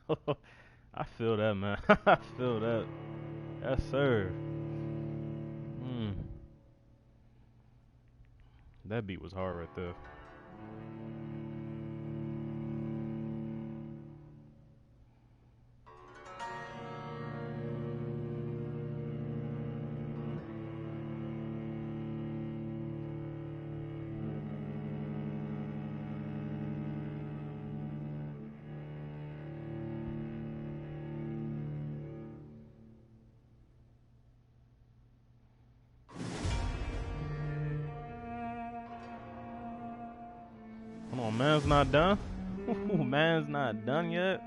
I feel that, man. I feel that. Yes, sir. Mm. That beat was hard right there. Come on, man's not done. Man's not done yet.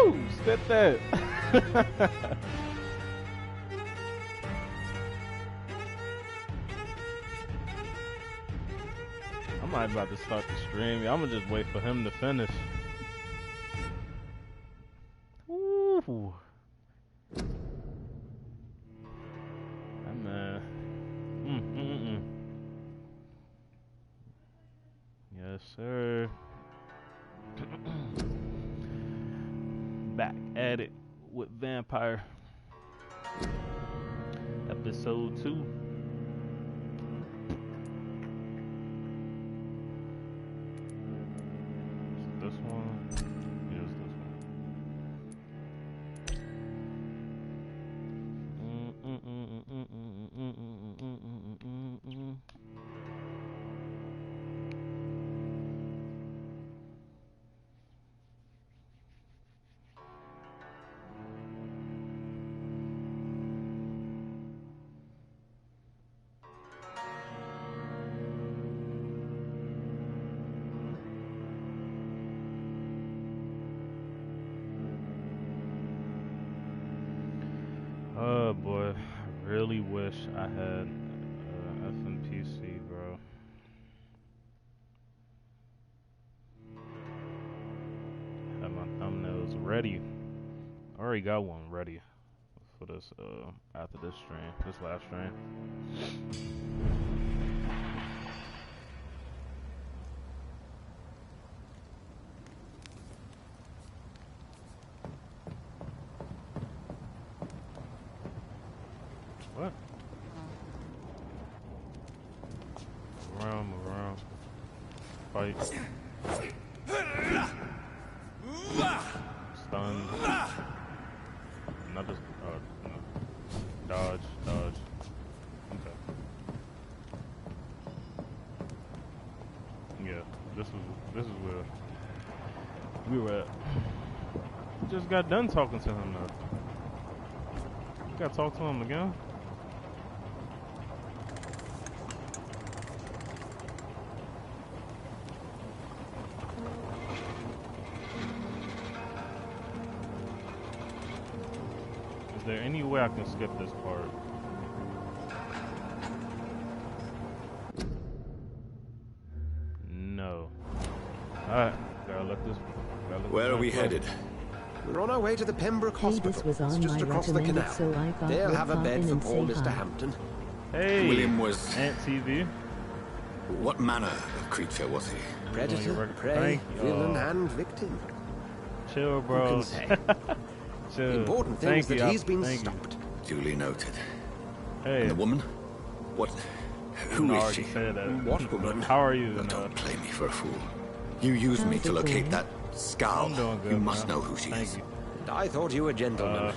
Woo! Spit that. I'm not about to start the stream. I'm gonna just wait for him to finish. Woo! That man. Mm-mm-mm. Yes, sir. Back at it with Vampyr. Episode 2. Is it this one? Yeah, it's this one. Oh boy, I really wish I had FNPC, bro. Have my thumbnails ready. I already got one ready for this after this stream, this last stream. What? Move around. Fight. Stun. Another. No. Dodge. Okay. Yeah. This is where we were at. We just got done talking to him though. Gotta talk to him again. there any way I can skip this part? No. Alright, gotta look this. Where are we headed? We're on our way to the Pembroke Hospital. This was on it's just my across the canal. so I thought They'll we'd have a pop bed in for and poor say Mr. hi. Hampton. Hey, William was... Ant TV. What manner of creature was he? Predator, prey, villain, and victim. Chill, bro. Who can say? Chill. The important thing is Thank that you. he's been Thank stopped. Duly noted. Hey. And the woman? What? Who is she? Said that. What woman? How are you? Don't play me for a fool. You used me to locate that scowl. I'm doing good, You must man. know who she is. You. And I thought you were a gentleman.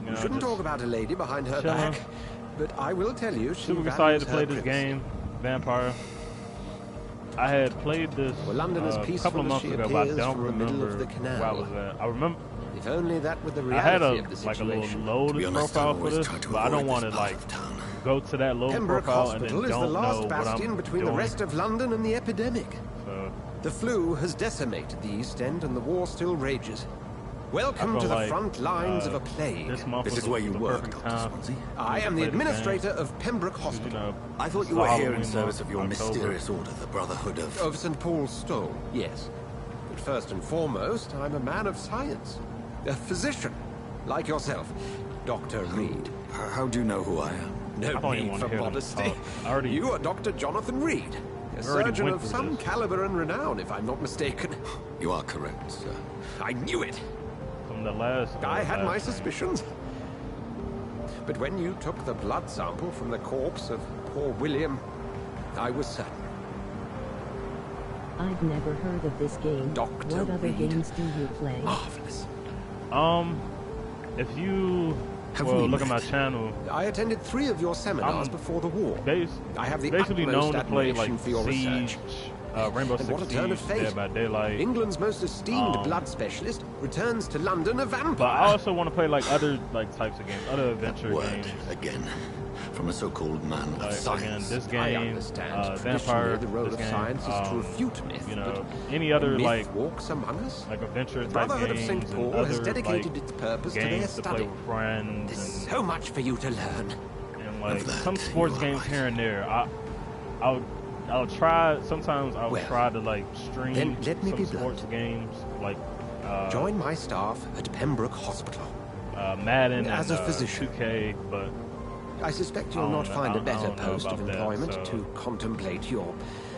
You shouldn't talk about a lady behind her chilling. back. But I will tell you, she Super excited to values play her this privacy. game, Vampyr. I had played this Well, London is a peaceful couple of as months she ago, but I appears don't from the middle remember of the canal. where I was at. I remember If only that were the I had reality of the like a little situation. To be loaded honest, profile I've for always this, tried to but I don't avoid want this to part like of town. go to that loaded Pembroke profile and then Hospital is the don't know last what bastion I'm between doing. the rest of London and the epidemic. So, The flu has decimated the East End and the war still rages. Welcome I to feel the like, front lines of a plague. this month This was is where you the work, perfect Dr. time Swansea. I am the play the game. administrator of Pembroke You Hospital. know, I thought it's you were here Halloween in service month, of your October. mysterious order, the Brotherhood of... Of St. Paul's Stole, yes. But first and foremost, I'm a man of science. A physician, like yourself, Dr. Reed. How do you know who I am? No I don't even need want for to hear them modesty. talk. I already- You are Dr. Jonathan Reed, a We already surgeon went of through some this. caliber and renown, if I'm not mistaken. You are correct, sir. I knew it. From the last. I had my last game. suspicions. But when you took the blood sample from the corpse of poor William, I was certain. I've never heard of this game. Dr. What other Reed. games do you play? Marvelous. If you Have well we look at my met? channel, I attended 3 of your seminars I'm before the war. I have the basically utmost known to play admiration like for your Siege, research. Rainbow And Six what a turn of Siege, fate. Dead by Daylight. England's most esteemed Um, blood specialist returns to London a vampire. But I also want to play like other like types of games, other adventure Word, games. again, from a so-called man of Like again, science. this I game, understand. Vampyr, Traditionally, the role this of game, science is to refute myth, you know, but any other myth like walks among us. adventure The type Brotherhood of games St. Paul and has other dedicated like its purpose to their games to play study. with friends There's and, so much for you to learn. and like Of that, some sports you are games right. here and there. I'll try. Sometimes I'll Well, try to like stream then let me some be sports blunt. games like Join my staff at Pembroke Hospital. Madden As and a physician. 2K, but I suspect you'll I not don't find know- a I better don't know post of about that, employment so- to contemplate your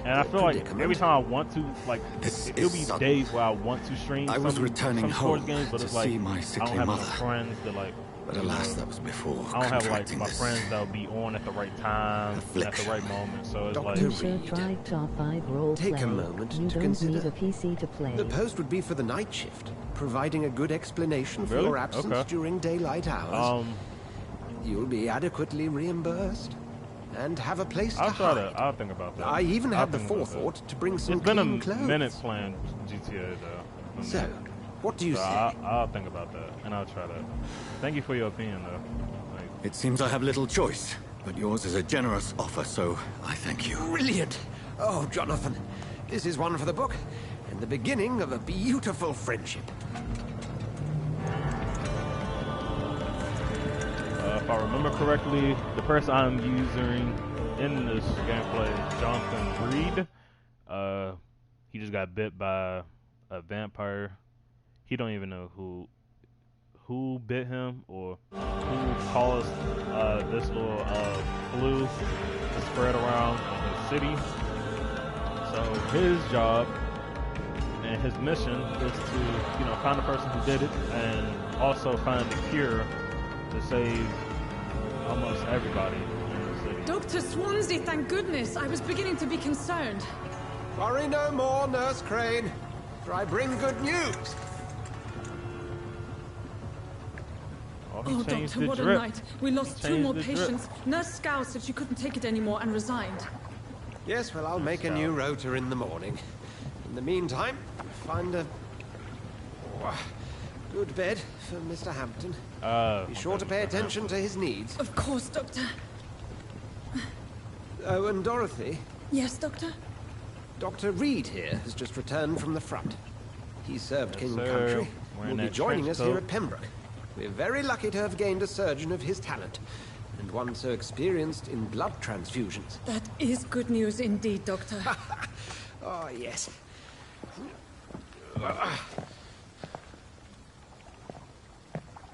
and I feel like predicament. every time I want to, like, This it'll is be sudden. days where I want to stream. I was some, returning some sports home games, but to it's like see my I sickly don't have mother. enough friends to like. But you alas, know, that was before I don't have like contracting my this. friends that'll be on at the right time, at the affliction. right moment. So it's Dr. like You should Reed. try top 5 role Take a play. moment You to don't consider. need a PC to play. The post would be for the night shift, providing a good explanation for Really? your absence Okay. during daylight hours. um, You'll be adequately reimbursed and have a place to I'll try hide. to. I'll think about that. I even I'll had the think about that. forethought to bring some It's been clean a clothes. minute playing GTA though. So, what do you So say? I'll think about that and I'll try that. Thank you for your opinion though. Like, It seems I have little choice, but yours is a generous offer, so I thank you. Brilliant! Oh, Jonathan, this is one for the book and the beginning of a beautiful friendship. if I remember correctly, the person I'm using in this gameplay is Jonathan Reed. He just got bit by a vampire. He don't even know who bit him or who caused this little flu to spread around the city. So his job and his mission is to, you know, find the person who did it and also find the cure to save almost everybody in the city. Dr. Swansea, thank goodness. I was beginning to be concerned. Worry no more, Nurse Crane, for I bring good news. He Oh, changed Doctor, the what a drip. night. We lost He 2 more changed the drip. patients. Nurse Scow said she couldn't take it anymore and resigned. Yes, well, I'll make a new rota in the morning. In the meantime, find a good bed for Mr. Hampton. Be sure to pay attention to his needs. Of course, Doctor. Oh, and Dorothy, Yes, Doctor? Dr. Reed here has just returned from the front. He served Yes, King sir. Country. Wearing Will be that joining trench us here coat. at Pembroke. We're very lucky to have gained a surgeon of his talent, and one so experienced in blood transfusions. That is good news indeed, Doctor. Oh, yes.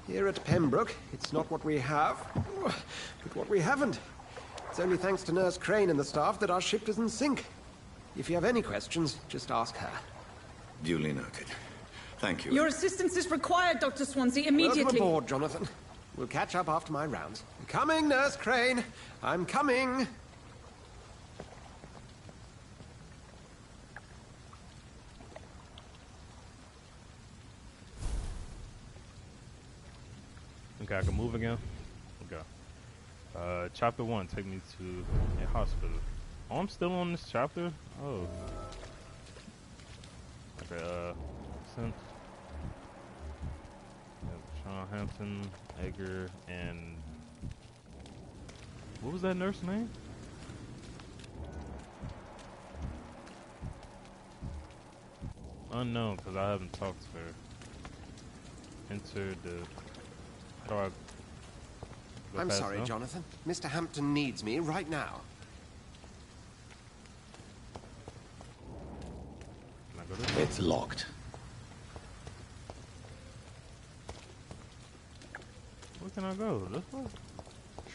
Here at Pembroke, it's not what we have, but what we haven't. It's only thanks to Nurse Crane and the staff that our ship doesn't sink. If you have any questions, just ask her. Duly noted. Thank you. Your assistance is required, Dr. Swansea, immediately. Welcome aboard, Jonathan. We'll catch up after my rounds. Coming, Nurse Crane. I'm coming. Okay, I can move again. Okay. Chapter 1, take me to a hospital. Oh, I'm still on this chapter? Oh. Okay, since Sean Hampton, Edgar, and what was that nurse name? Unknown, because I haven't talked to her. Enter the... How do I go I'm past sorry, now? Jonathan. Mr. Hampton needs me right now. Can I go this way? It's locked. Where can I go? This way?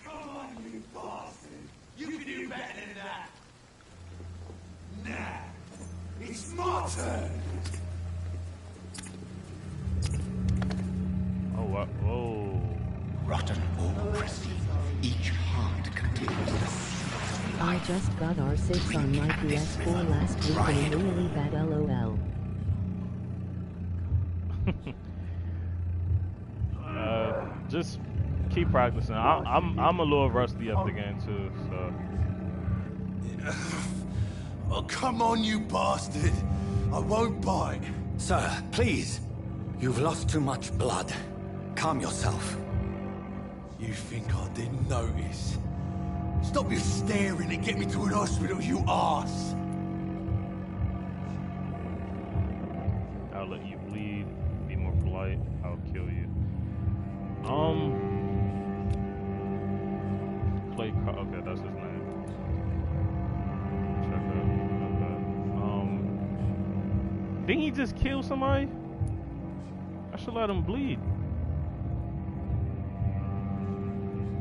Come on, you bastard! You can do better than that! Nah, it's my turn! Oh, wow. Whoa. Rotten or pristine, each heart contains the seed of I life. just got R6 on my PS4 last week and really bad LOL. Just keep practicing. I'm a little rusty at the game too, so Oh, come on, you bastard! I won't bite. Sir, please. You've lost too much blood. Calm yourself. You think I didn't notice? Stop your staring and get me to an hospital, you arse! I'll let you bleed. Be more polite. I'll kill you. Clay. Okay, that's his name. Check that. Okay. Didn't he just kill somebody? I should let him bleed.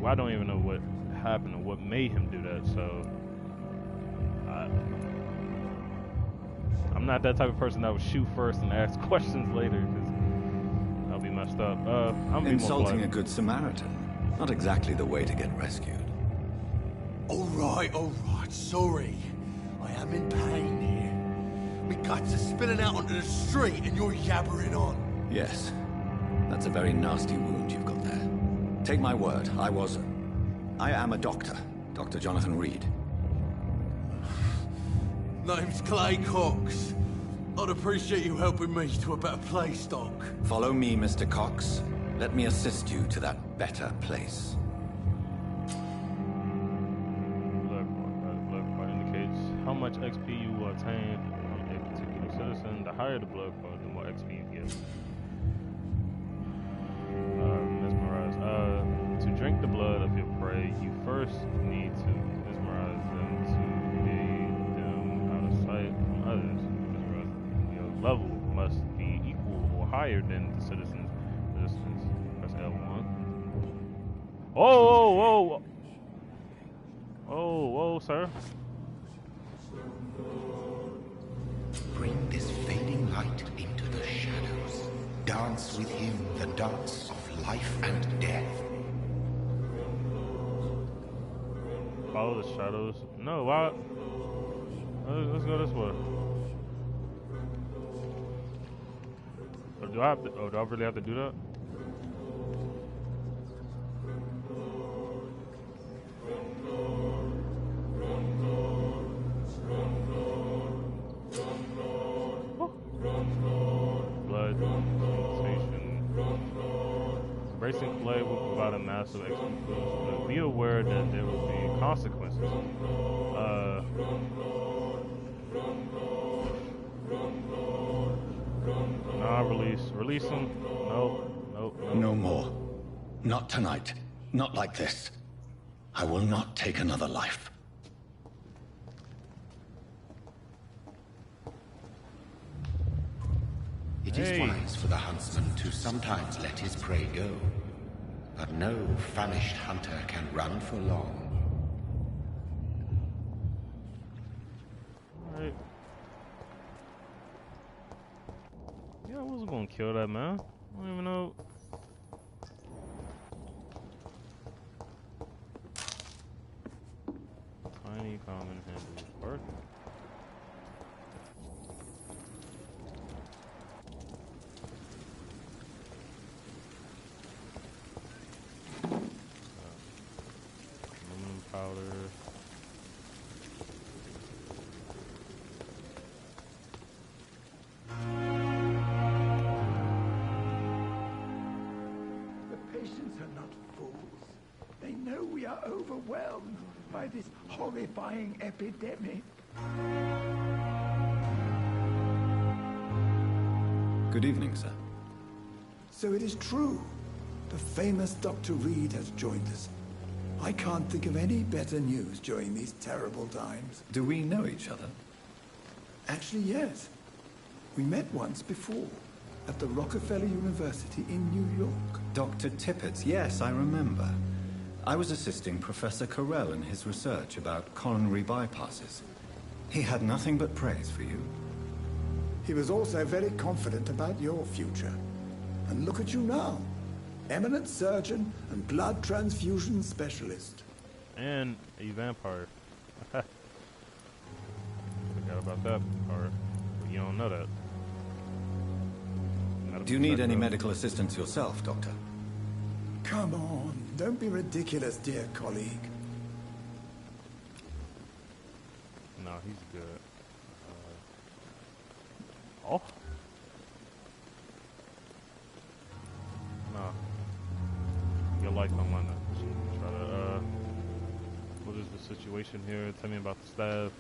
Well, I don't even know what happened or what made him do that, so I'm not that type of person that would shoot first and ask questions later, because I'll be messed up. I'm Insulting a good Samaritan. Not exactly the way to get rescued. All right, sorry. I am in pain here. My guts are spilling out onto the street and you're yabbering on. Yes. That's a very nasty wound you've got there. Take my word, I am a doctor. Dr. Jonathan Reed. Name's Clay Cox. I'd appreciate you helping me to a better place, Doc. Follow me, Mr. Cox. Let me assist you to that better place. Blood card indicates how much XP you will attain from a particular citizen. The higher the blood card, the more XP you get. Mesmerize. To drink the blood of your prey, you first need to mesmerize them to be them out of sight from others. Your level must be equal or higher than the citizen's resistance. Press L1. Oh, whoa, sir. Bring this fading light into the shadows. Dance with him the dance of life and death. Follow the shadows. No, why? Let's go this way. Or do I have to? Oh, do I really have to do that? Blood sensation. Embracing play will provide a massive XP boost, but be aware that there will be consequences. Nah, release him. Nope. No more. Not tonight. Not like this. I will not take another life. It is wise for the huntsman to sometimes let his prey go. But no famished hunter can run for long. Alright. Yeah, I wasn't gonna kill that man. I don't even know. Tiny common handle part. Aluminum powder. The patients are not fools. They know we are overwhelmed by this horrifying epidemic. Good evening, sir. So it is true. The famous Dr. Reed has joined us. I can't think of any better news during these terrible times. Do we know each other? Actually, yes. We met once before, at the Rockefeller University in New York. Dr. Tippett, yes, I remember. I was assisting Professor Carell in his research about coronary bypasses. He had nothing but praise for you. He was also very confident about your future. And look at you now. Eminent surgeon and blood transfusion specialist. And a vampire. Forgot about that part. But you don't know that. Do you need any medical assistance yourself, Doctor? Come on, don't be ridiculous, dear colleague. No, he's good. Oh. No. Your life on my neck. Try to, what is the situation here? Tell me about the staff.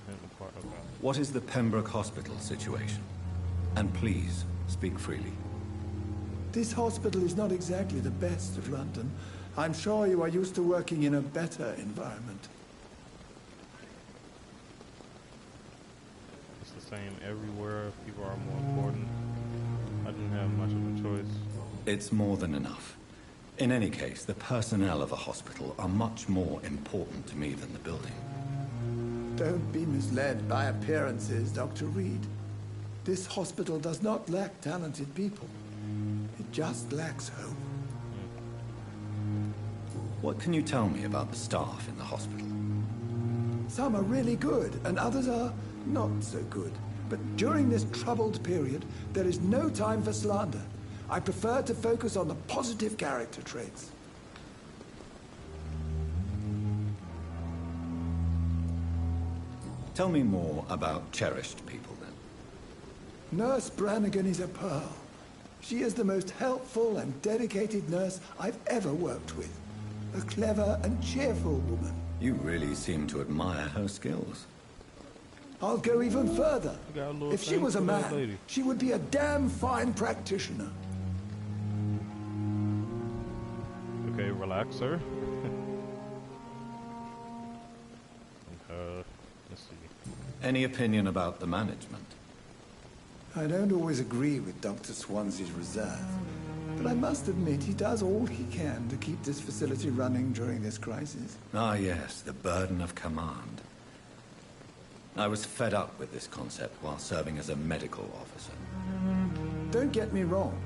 And the part. Okay. What is the Pembroke Hospital situation? And please, speak freely. This hospital is not exactly the best of London. I'm sure you are used to working in a better environment. It's the same everywhere. People are more important. I didn't have much of a choice. It's more than enough. In any case, the personnel of a hospital are much more important to me than the building. Don't be misled by appearances, Dr. Reed. This hospital does not lack talented people. It just lacks hope. What can you tell me about the staff in the hospital? Some are really good, and others are not so good. But during this troubled period, there is no time for slander. I prefer to focus on the positive character traits. Tell me more about cherished people, then. Nurse Brannigan is a pearl. She is the most helpful and dedicated nurse I've ever worked with. A clever and cheerful woman. You really seem to admire her skills. I'll go even further. If she was a man, lady. she would be a damn fine practitioner. Okay, relax, sir. Let's see. Any opinion about the management? I don't always agree with Dr. Swansea's reserve, but I must admit he does all he can to keep this facility running during this crisis. Ah, yes, the burden of command. I was fed up with this concept while serving as a medical officer. Don't get me wrong.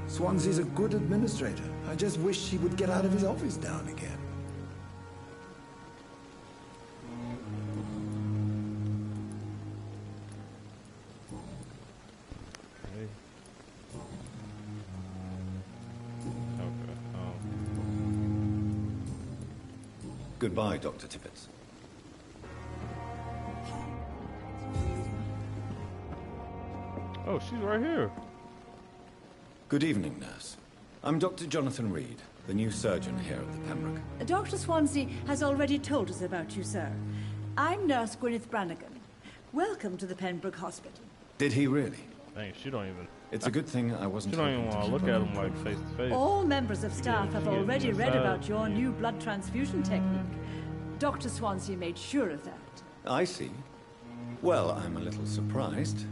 Swansea's a good administrator. I just wish he would get out of his office now and again. Okay. Okay. Goodbye, Dr. Tippett. Oh, she's right here. Good evening, nurse. I'm Dr. Jonathan Reed, the new surgeon here at the Pembroke. Dr. Swansea has already told us about you, sir. I'm Nurse Gwyneth Brannigan. Welcome to the Pembroke Hospital. Did he really? Dang, she don't even. It's a good thing I wasn't. You don't even want to look at him like face to face. All members of staff have already read inside. about your new blood transfusion technique. Dr. Swansea made sure of that. I see. Well, I'm a little surprised,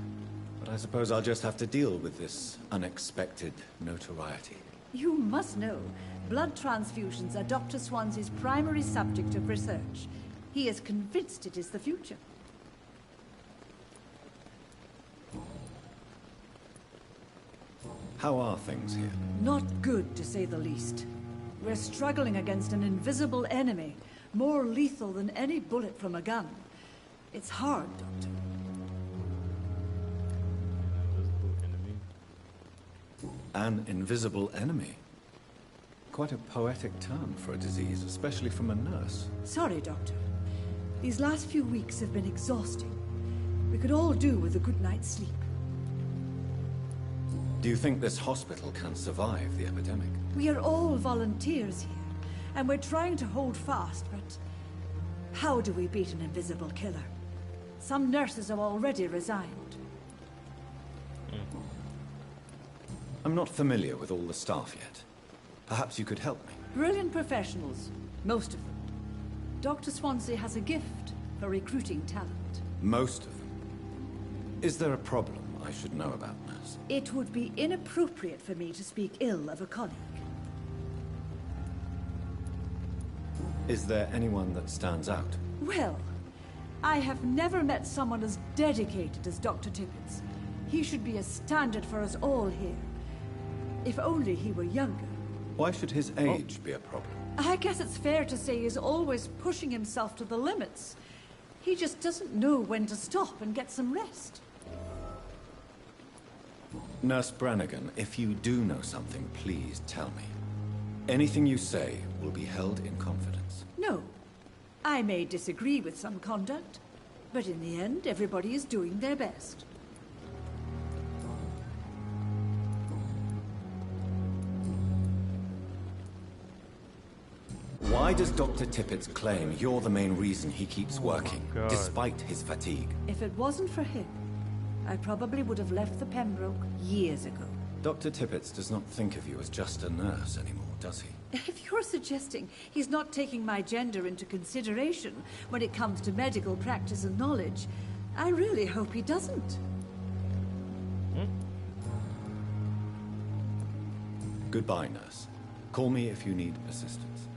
but I suppose I'll just have to deal with this unexpected notoriety. You must know, blood transfusions are Dr. Swansea's primary subject of research. He is convinced it is the future. How are things here? Not good, to say the least. We're struggling against an invisible enemy, more lethal than any bullet from a gun. It's hard, Doctor. An invisible enemy? Quite a poetic term for a disease, especially from a nurse. Sorry, Doctor. These last few weeks have been exhausting. We could all do with a good night's sleep. Do you think this hospital can survive the epidemic? We are all volunteers here, and we're trying to hold fast, but how do we beat an invisible killer? Some nurses have already resigned. I'm not familiar with all the staff yet. Perhaps you could help me. Brilliant professionals, most of them. Dr. Swansea has a gift for recruiting talent. Most of them. Is there a problem I should know about, nurse? It would be inappropriate for me to speak ill of a colleague. Is there anyone that stands out? Well, I have never met someone as dedicated as Dr. Tippett. He should be a standard for us all here. If only he were younger. Why should his age be a problem? I guess it's fair to say he's always pushing himself to the limits. He just doesn't know when to stop and get some rest. Nurse Brannigan, if you do know something, please tell me. Anything you say will be held in confidence. No. I may disagree with some conduct, but in the end, everybody is doing their best. Why does Dr. Tippett claim you're the main reason he keeps working, God. despite his fatigue? If it wasn't for him, I probably would have left the Pembroke years ago. Dr. Tippett does not think of you as just a nurse anymore, does he? If you're suggesting he's not taking my gender into consideration when it comes to medical practice and knowledge, I really hope he doesn't. Goodbye, nurse. Call me if you need assistance.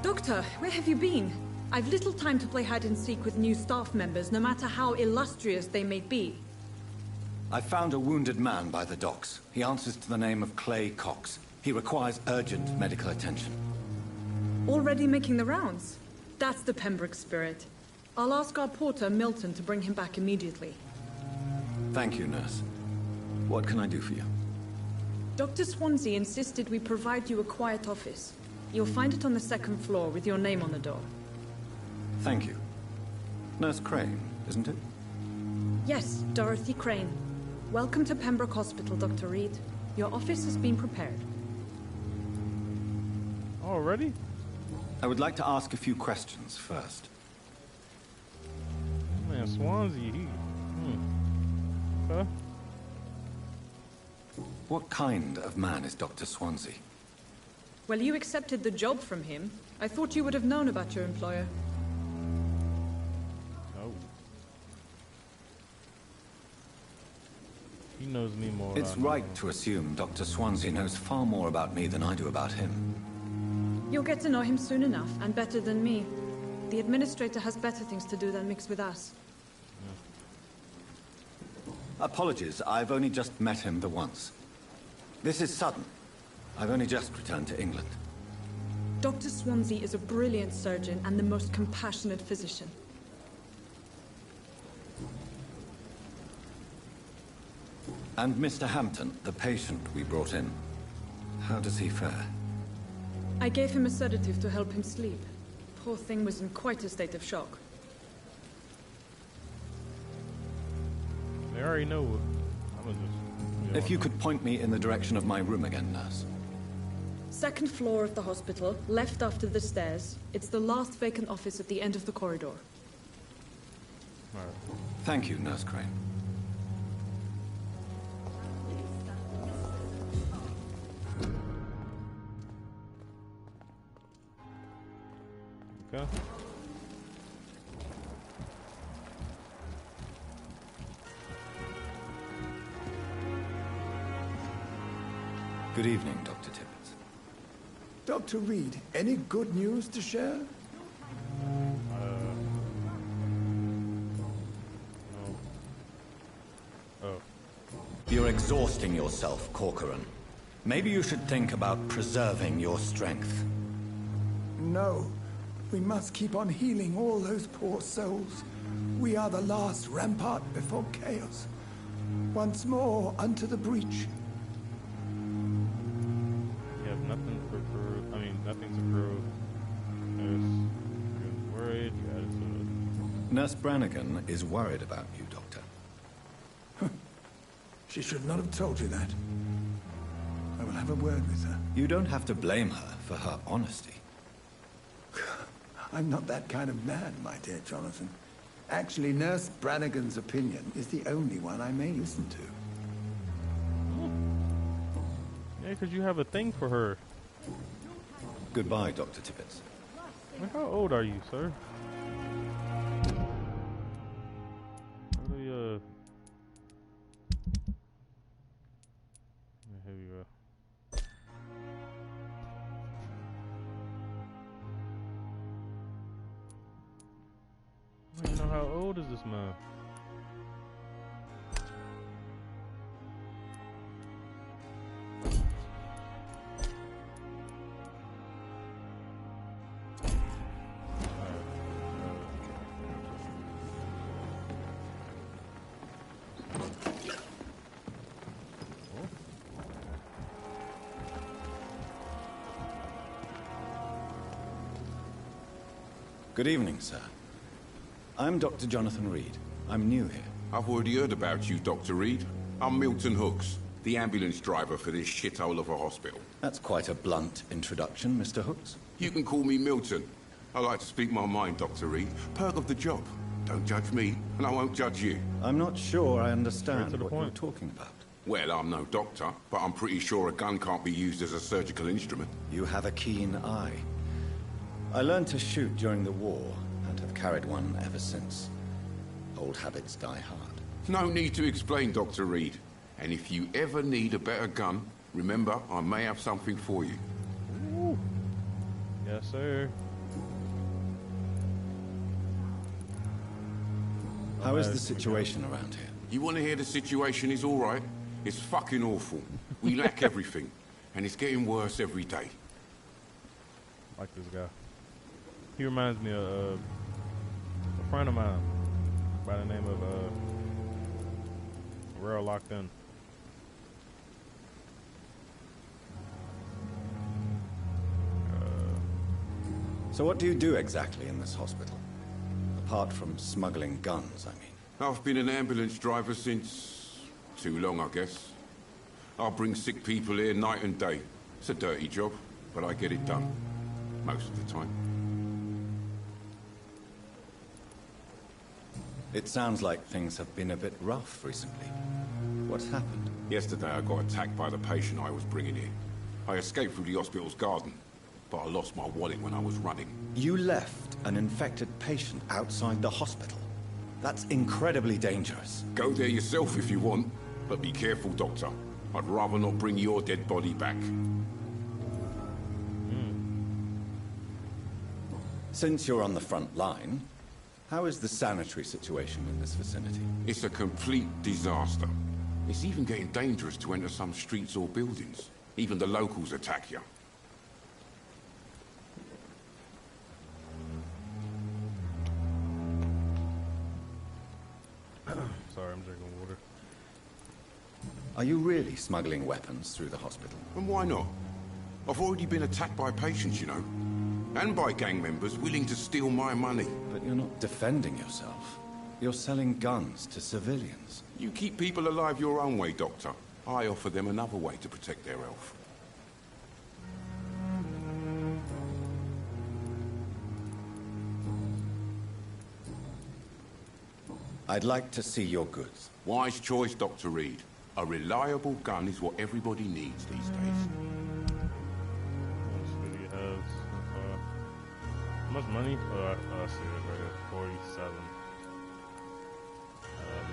Doctor, where have you been? I've little time to play hide and seek with new staff members, no matter how illustrious they may be. I found a wounded man by the docks. He answers to the name of Clay Cox. He requires urgent medical attention. Already making the rounds? That's the Pembroke spirit. I'll ask our porter, Milton, to bring him back immediately. Thank you, nurse. What can I do for you? Dr. Swansea insisted we provide you a quiet office. You'll find it on the second floor with your name on the door. Thank you. Nurse Crane, isn't it? Yes, Dorothy Crane. Welcome to Pembroke Hospital, Dr. Reed. Your office has been prepared. Already? I would like to ask a few questions first. Man, Swansea, he... Huh? What kind of man is Dr. Swansea? Well, you accepted the job from him. I thought you would have known about your employer. Oh. He knows me more. It's right to assume Dr. Swansea knows far more about me than I do about him. You'll get to know him soon enough, and better than me. The administrator has better things to do than mix with us. Apologies, I've only just met him the once. This is sudden. I've only just returned to England. Dr. Swansea is a brilliant surgeon and the most compassionate physician. And Mr. Hampton, the patient we brought in, how does he fare? I gave him a sedative to help him sleep. Poor thing was in quite a state of shock. They already know. I was just, If you could point me in the direction of my room again, nurse. Second floor of the hospital, left after the stairs. It's the last vacant office at the end of the corridor. Alright. Thank you, Nurse Crane. Okay. Good evening, Dr. Tibbets. Dr. Reed, any good news to share? No. Oh. You're exhausting yourself, Corcoran. Maybe you should think about preserving your strength. No. We must keep on healing all those poor souls. We are the last rampart before chaos. Once more, unto the breach. You have nothing for proof. I mean, nothing to prove. Nurse, you're worried. You added to Nurse Brannigan is worried about you, Doctor. She should not have told you that. I will have a word with her. You don't have to blame her for her honesty. I'm not that kind of man, my dear Jonathan. Actually, Nurse Brannigan's opinion is the only one I may listen to. Yeah, because you have a thing for her. Goodbye, Dr. Tibbets. Like, how old are you, sir? Really, here you go. I don't know how old is this man. Good evening, sir. I'm Dr. Jonathan Reed. I'm new here. I've already heard about you, Dr. Reed. I'm Milton Hooks, the ambulance driver for this shithole of a hospital. That's quite a blunt introduction, Mr. Hooks. You can call me Milton. I like to speak my mind, Dr. Reed. Perk of the job. Don't judge me, and I won't judge you. I'm not sure I understand Straight to the what you're point. talking about. Well, I'm no doctor, but I'm pretty sure a gun can't be used as a surgical instrument. You have a keen eye. I learned to shoot during the war, and have carried one ever since. Old habits die hard. No need to explain, Dr. Reed. And if you ever need a better gun, remember, I may have something for you. Ooh. Yes, sir. How is the situation around here? You want to hear the situation is all right? It's fucking awful. We lack everything, and it's getting worse every day. Like this guy. He reminds me of a friend of mine by the name of Rare Locked In. So what do you do exactly in this hospital? Apart from smuggling guns, I mean. I've been an ambulance driver since... too long, I guess. I bring sick people here night and day. It's a dirty job, but I get it done. Most of the time. It sounds like things have been a bit rough recently. What's happened? Yesterday I got attacked by the patient I was bringing in. I escaped through the hospital's garden, but I lost my wallet when I was running. You left an infected patient outside the hospital. That's incredibly dangerous. Go there yourself if you want, but be careful, Doctor. I'd rather not bring your dead body back. Since you're on the front line, how is the sanitary situation in this vicinity? It's a complete disaster. It's even getting dangerous to enter some streets or buildings. Even the locals attack you. Sorry, I'm drinking water. Are you really smuggling weapons through the hospital? And why not? I've already been attacked by patients, you know. And by gang members willing to steal my money. But you're not defending yourself. You're selling guns to civilians. You keep people alive your own way, Doctor. I offer them another way to protect their health. I'd like to see your goods. Wise choice, Dr. Reed. A reliable gun is what everybody needs these days. How much money? I see it right here. 47.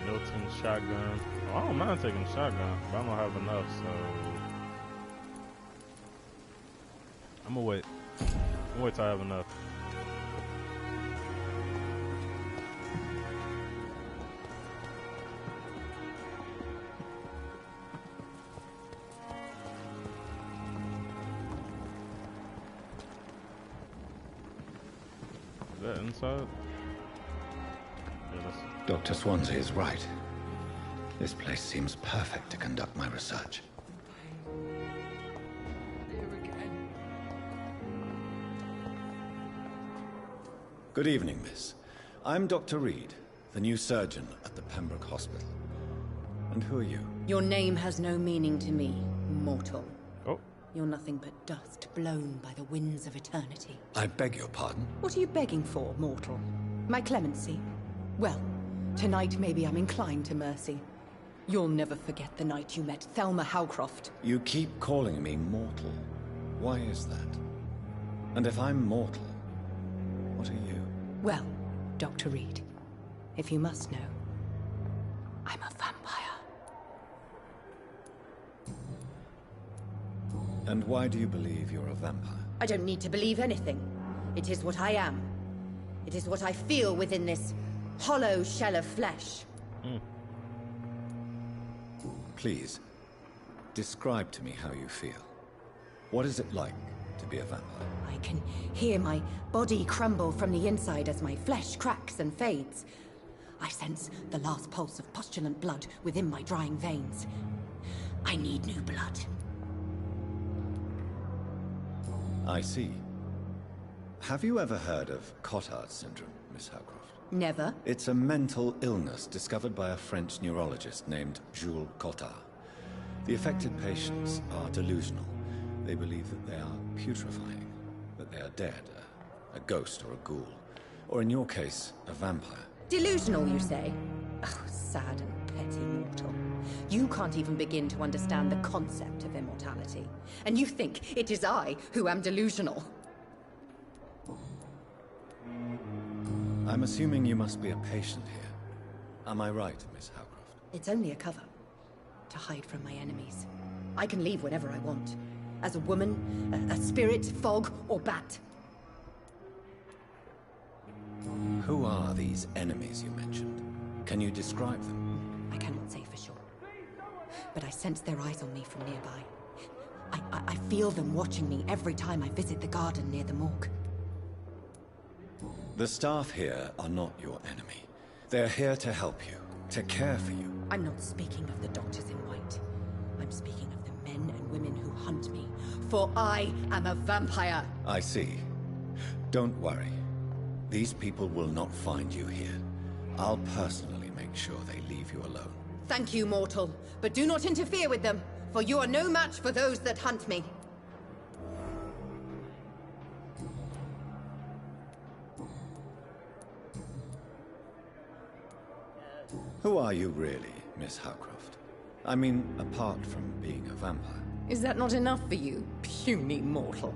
Milton shotgun. Oh, I don't mind taking a shotgun, but I don't have enough, so I'm gonna wait. I'm gonna wait till I have enough. Is that inside? Dr. Swansea is right. This place seems perfect to conduct my research. Good evening, miss. I'm Dr. Reed, the new surgeon at the Pembroke Hospital. And who are you? Your name has no meaning to me, mortal. Oh. You're nothing but dust blown by the winds of eternity. I beg your pardon? What are you begging for, mortal? My clemency? Well, tonight maybe I'm inclined to mercy. You'll never forget the night you met Thelma Howcroft. You keep calling me mortal. Why is that? And if I'm mortal, what are you? Well, Dr. Reed, if you must know, I'm a vampire. And why do you believe you're a vampire? I don't need to believe anything. It is what I am. It is what I feel within this hollow shell of flesh. Please, describe to me how you feel. What is it like to be a vampire? I can hear my body crumble from the inside as my flesh cracks and fades. I sense the last pulse of postulant blood within my drying veins. I need new blood. I see. Have you ever heard of Cotard syndrome, Miss Howcroft? Never. It's a mental illness discovered by a French neurologist named Jules Cotard. The affected patients are delusional. They believe that they are putrefying, that they are dead, a ghost or a ghoul, or in your case, a vampire. Delusional, you say? Oh, sad and petty mortal. You can't even begin to understand the concept of immortality. And you think it is I who am delusional. I'm assuming you must be a patient here. Am I right, Miss Howcroft? It's only a cover. To hide from my enemies. I can leave whenever I want. As a woman, a spirit, fog, or bat. Who are these enemies you mentioned? Can you describe them? I cannot say for sure. But I sense their eyes on me from nearby. I feel them watching me every time I visit the garden near the morgue. The staff here are not your enemy. They're here to help you, to care for you. I'm not speaking of the doctors in white. I'm speaking of the men and women who hunt me. For I am a vampire! I see. Don't worry. These people will not find you here. I'll personally make sure they leave you alone. Thank you, mortal. But do not interfere with them, for you are no match for those that hunt me. Who are you really, Miss Howcroft? I mean, apart from being a vampire. Is that not enough for you, puny mortal?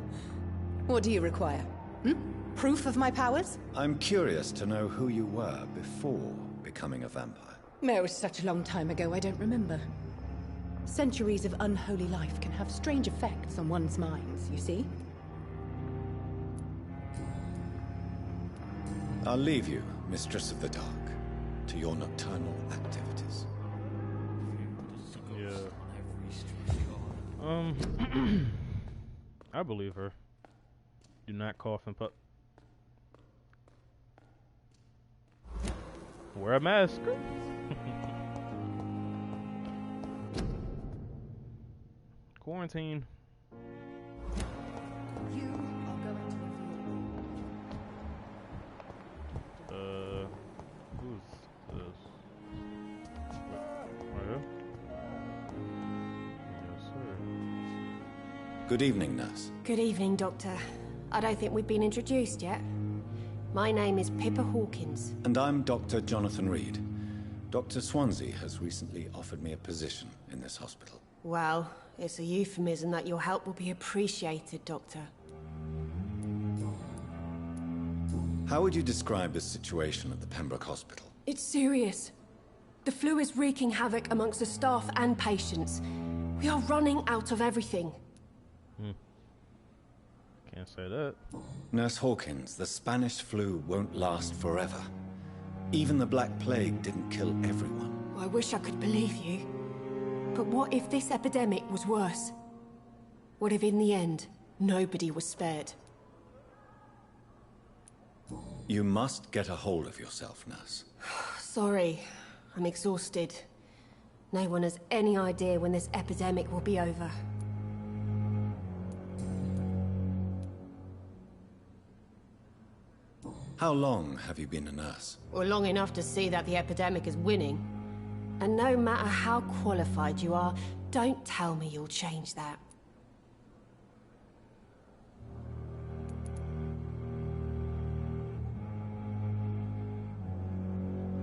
What do you require? Proof of my powers? I'm curious to know who you were before becoming a vampire. Oh, such a long time ago, I don't remember. Centuries of unholy life can have strange effects on one's minds, you see? I'll leave you, Mistress of the Dark, to your nocturnal activities. Yeah. I believe her. Do not cough and put. Wear a mask. quarantine. You are going to Who's this? Right here? Yes, sir. Good evening, nurse. Good evening, Doctor. I don't think we've been introduced yet. My name is Pippa Hawkins. And I'm Dr. Jonathan Reed. Dr. Swansea has recently offered me a position in this hospital. Well, it's a euphemism that your help will be appreciated, Doctor. How would you describe the situation at the Pembroke Hospital? It's serious. The flu is wreaking havoc amongst the staff and patients. We are running out of everything. Can't say that. Nurse Hawkins, the Spanish flu won't last forever. Even the Black Plague didn't kill everyone. I wish I could believe you. But what if this epidemic was worse? What if in the end, nobody was spared? You must get a hold of yourself, nurse. Sorry, I'm exhausted. No one has any idea when this epidemic will be over. How long have you been a nurse? Well, long enough to see that the epidemic is winning. And no matter how qualified you are, don't tell me you'll change that.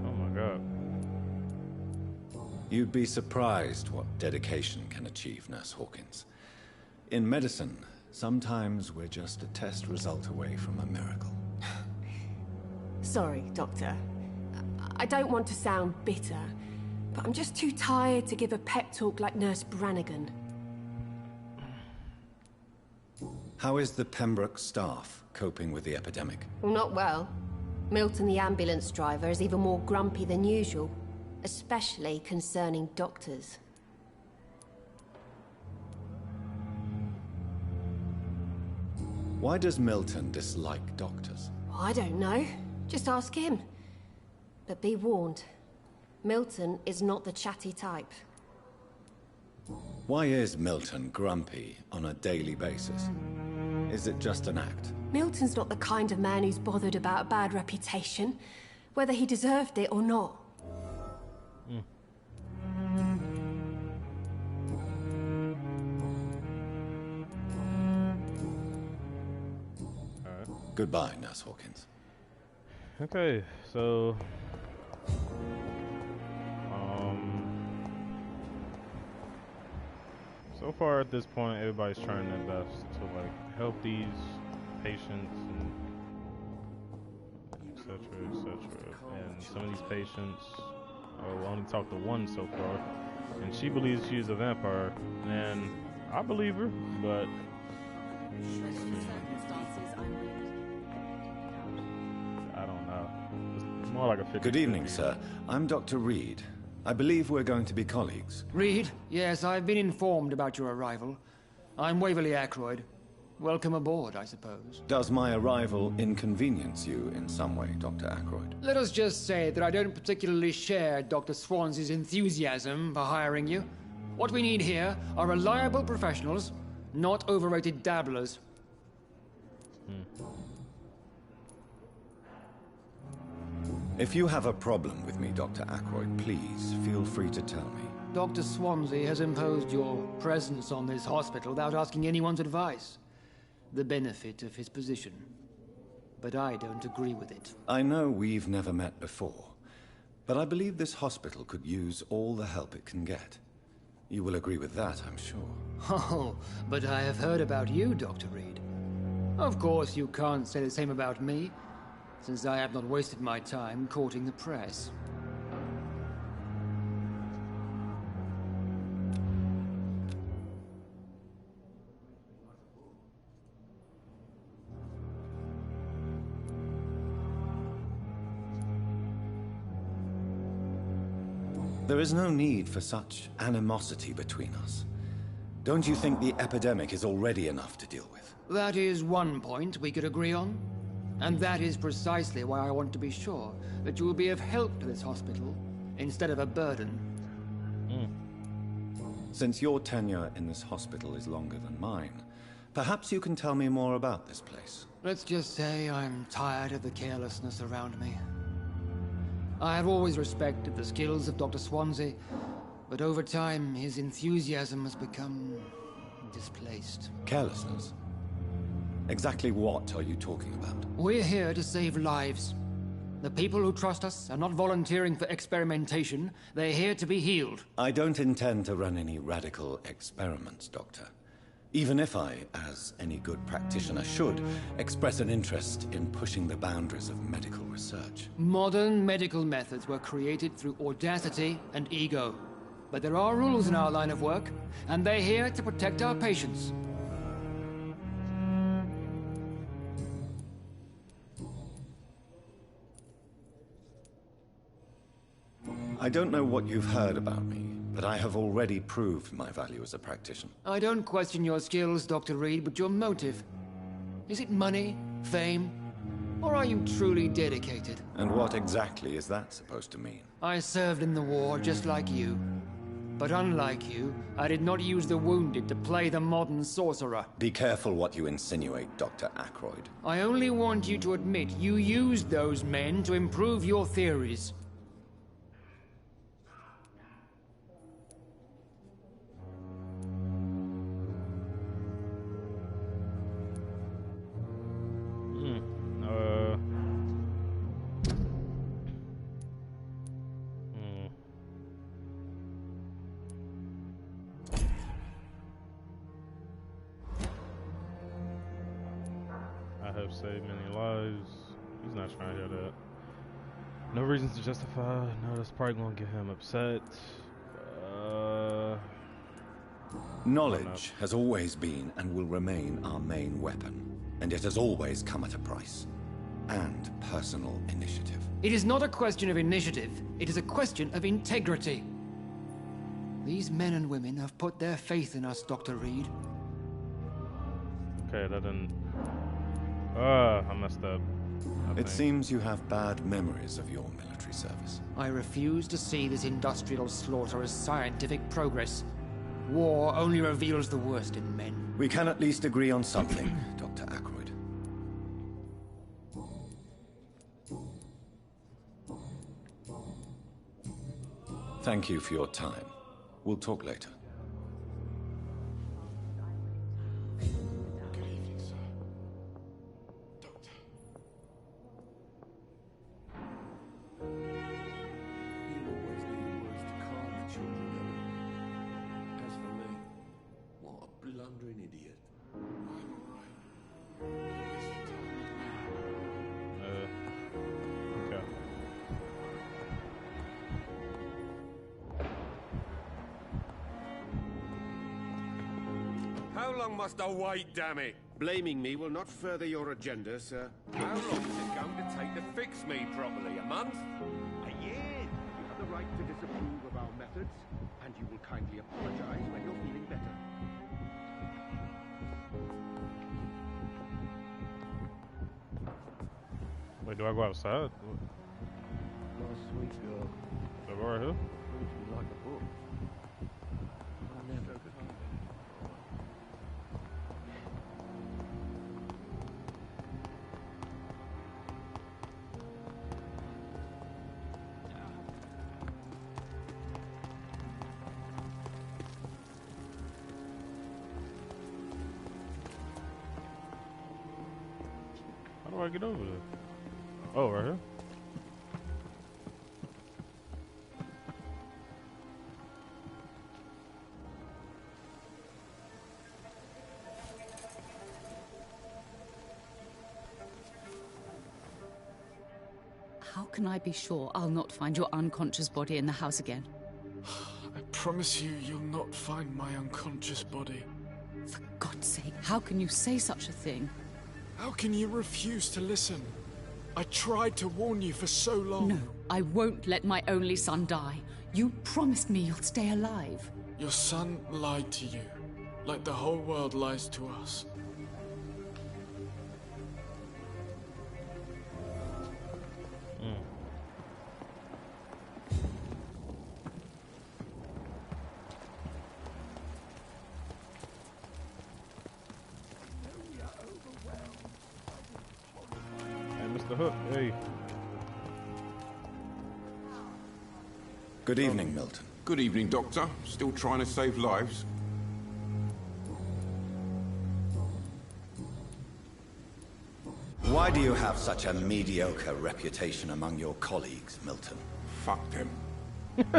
Oh my god. You'd be surprised what dedication can achieve, Nurse Hawkins. In medicine, sometimes we're just a test result away from a miracle. Sorry, Doctor. I don't want to sound bitter, but I'm just too tired to give a pep talk like Nurse Brannigan. How is the Pembroke staff coping with the epidemic? Well, not well. Milton, the ambulance driver, is even more grumpy than usual, especially concerning doctors. Why does Milton dislike doctors? I don't know. Just ask him. But be warned, Milton is not the chatty type. Why is Milton grumpy on a daily basis? Is it just an act? Milton's not the kind of man who's bothered about a bad reputation, whether he deserved it or not. Goodbye, Nurse Hawkins. Okay, so so far at this point, everybody's trying their best to like help these patients and etc. And some of these patients, we only talked to one so far, and she believes she's a vampire, and I believe her, but I don't know. It's more like a 50-50. Good evening, sir. I'm Dr. Reed. I believe we're going to be colleagues. Reed? Yes, I've been informed about your arrival. I'm Waverly Ackroyd. Welcome aboard, I suppose. Does my arrival inconvenience you in some way, Dr. Ackroyd? Let us just say that I don't particularly share Dr. Swansea's enthusiasm for hiring you. What we need here are reliable professionals, not overrated dabblers. If you have a problem with me, Dr. Ackroyd, please feel free to tell me. Dr. Swansea has imposed your presence on this hospital without asking anyone's advice. The benefit of his position. But I don't agree with it. I know we've never met before, but I believe this hospital could use all the help it can get. You will agree with that, I'm sure. Oh, but I have heard about you, Dr. Reed. Of course, you can't say the same about me, since I have not wasted my time courting the press. There is no need for such animosity between us. Don't you think the epidemic is already enough to deal with? That is one point we could agree on. And that is precisely why I want to be sure that you will be of help to this hospital, instead of a burden. Since your tenure in this hospital is longer than mine, perhaps you can tell me more about this place. Let's just say I'm tired of the carelessness around me. I have always respected the skills of Dr. Swansea, but over time his enthusiasm has become displaced. Carelessness? Exactly what are you talking about? We're here to save lives. The people who trust us are not volunteering for experimentation. They're here to be healed. I don't intend to run any radical experiments, Doctor. Even if I, as any good practitioner should, express an interest in pushing the boundaries of medical research. Modern medical methods were created through audacity and ego. But there are rules in our line of work, and they're here to protect our patients. I don't know what you've heard about me, but I have already proved my value as a practitioner. I don't question your skills, Dr. Reed, but your motive. Is it money, fame, or are you truly dedicated? And what exactly is that supposed to mean? I served in the war just like you. But unlike you, I did not use the wounded to play the modern sorcerer. Be careful what you insinuate, Dr. Ackroyd. I only want you to admit you used those men to improve your theories. Saved many lives. He's not trying to hear that. No reasons to justify. No, that's probably gonna get him upset. Knowledge has always been and will remain our main weapon, and it has always come at a price. And personal initiative. It is not a question of initiative. It is a question of integrity. These men and women have put their faith in us, Dr. Reed. Okay, that didn't... I messed up. It seems you have bad memories of your military service. I refuse to see this industrial slaughter as scientific progress. War only reveals the worst in men. We can at least agree on something, Dr. Ackroyd. Thank you for your time. We'll talk later. How long must I wait, damn it? Blaming me will not further your agenda, sir. How long is it going to take to fix me properly? A month? A year? You have the right to disapprove of our methods, and you will kindly apologize when you're feeling better. Wait, do I go outside? My sweet girl. Do I go right here? Reads me like a book. I'll never forgive you. How do I get over there? Oh, right here? How can I be sure I'll not find your unconscious body in the house again? I promise you, you'll not find my unconscious body. For God's sake, how can you say such a thing? How can you refuse to listen? I tried to warn you for so long. No, I won't let my only son die. You promised me you'll stay alive. Your son lied to you, like the whole world lies to us. the hook. Hey. Good evening, Milton. Good evening, Doctor. Still trying to save lives? Why do you have such a mediocre reputation among your colleagues, Milton? Fuck them.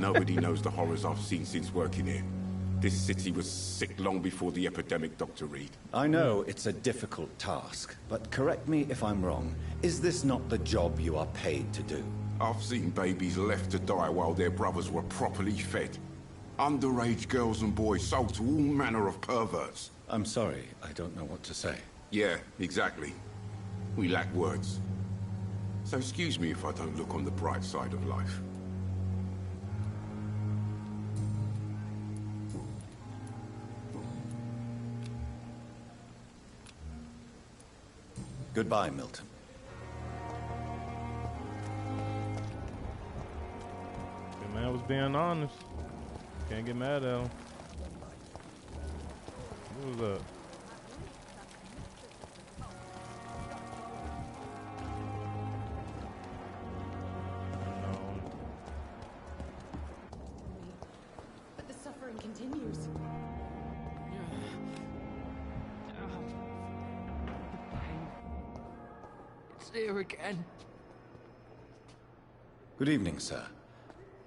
Nobody knows the horrors I've seen since working here. This city was sick long before the epidemic, Dr. Reed. I know it's a difficult task, but correct me if I'm wrong. Is this not the job you are paid to do? I've seen babies left to die while their brothers were properly fed. Underage girls and boys sold to all manner of perverts. I'm sorry, I don't know what to say. Yeah, exactly. We lack words. So excuse me if I don't look on the bright side of life. Goodbye, Milton. The man was being honest. Can't get mad at him. What was that? But the suffering continues. It's here again. Good evening, sir.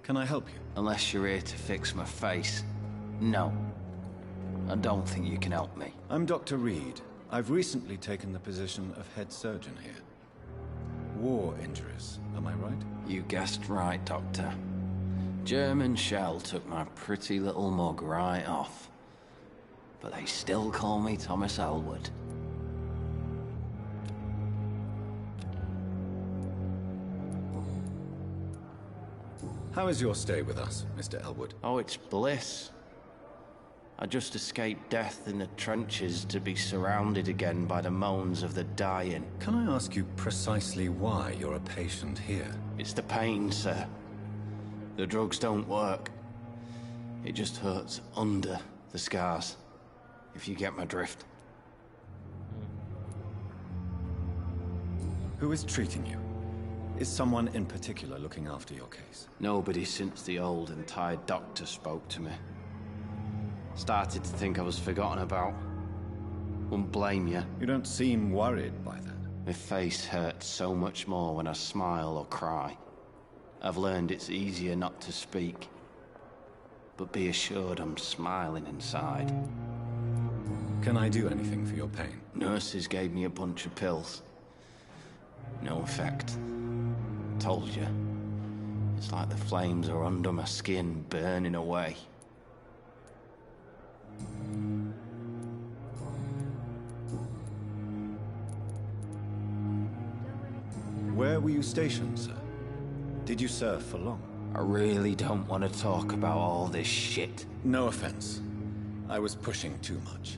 Can I help you? Unless you're here to fix my face. No. I don't think you can help me. I'm Dr. Reed. I've recently taken the position of head surgeon here. War injuries, am I right? You guessed right, Doctor. German shell took my pretty little mug right off. But they still call me Thomas Elwood. How is your stay with us, Mr. Elwood? Oh, it's bliss. I just escaped death in the trenches to be surrounded again by the moans of the dying. Can I ask you precisely why you're a patient here? It's the pain, sir. The drugs don't work. It just hurts under the scars, if you get my drift. Who is treating you? Is someone in particular looking after your case? Nobody since the old and tired doctor spoke to me. Started to think I was forgotten about. Wouldn't blame you. You don't seem worried by that. My face hurts so much more when I smile or cry. I've learned it's easier not to speak. But be assured I'm smiling inside. Can I do anything for your pain? Nurses gave me a bunch of pills. No effect. Told you. It's like the flames are under my skin, burning away. Where were you stationed, sir? Did you serve for long? I really don't want to talk about all this shit. No offense. I was pushing too much.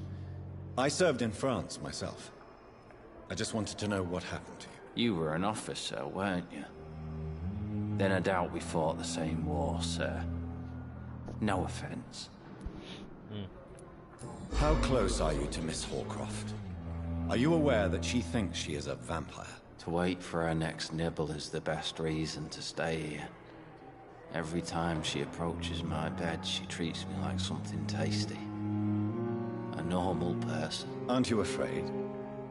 I served in France myself. I just wanted to know what happened to you. You were an officer, weren't you? Then I doubt we fought the same war, sir. No offense. How close are you to Miss Horcroft? Are you aware that she thinks she is a vampire? To wait for her next nibble is the best reason to stay here. Every time she approaches my bed, she treats me like something tasty. A normal person. Aren't you afraid?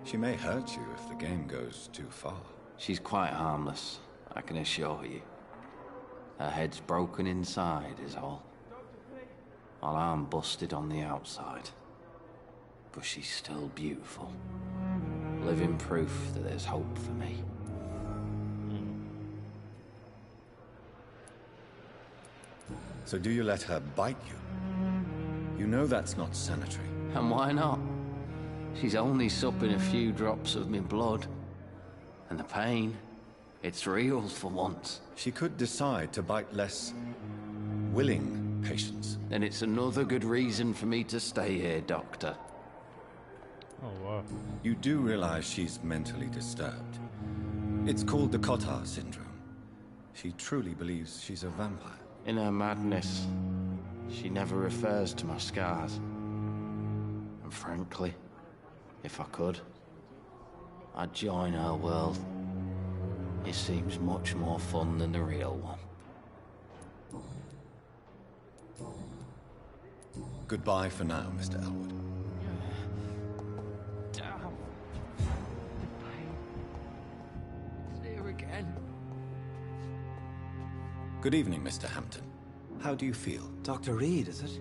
She may hurt you if the game goes too far. She's quite harmless, I can assure you. Her head's broken inside is all. While I'm busted on the outside. But she's still beautiful. Living proof that there's hope for me. So do you let her bite you? You know that's not sanitary. And why not? She's only supping a few drops of me blood. And the pain, it's real for once. She could decide to bite less willing patients. Then it's another good reason for me to stay here, Doctor. Oh, wow. You do realize she's mentally disturbed. It's called the Cotard syndrome. She truly believes she's a vampire. In her madness, she never refers to my scars. And frankly, if I could, I'd join her world. It seems much more fun than the real one. Goodbye for now, Mr. Elwood. Damn. It's here again. Good evening, Mr. Hampton. How do you feel? Dr. Reed, is it?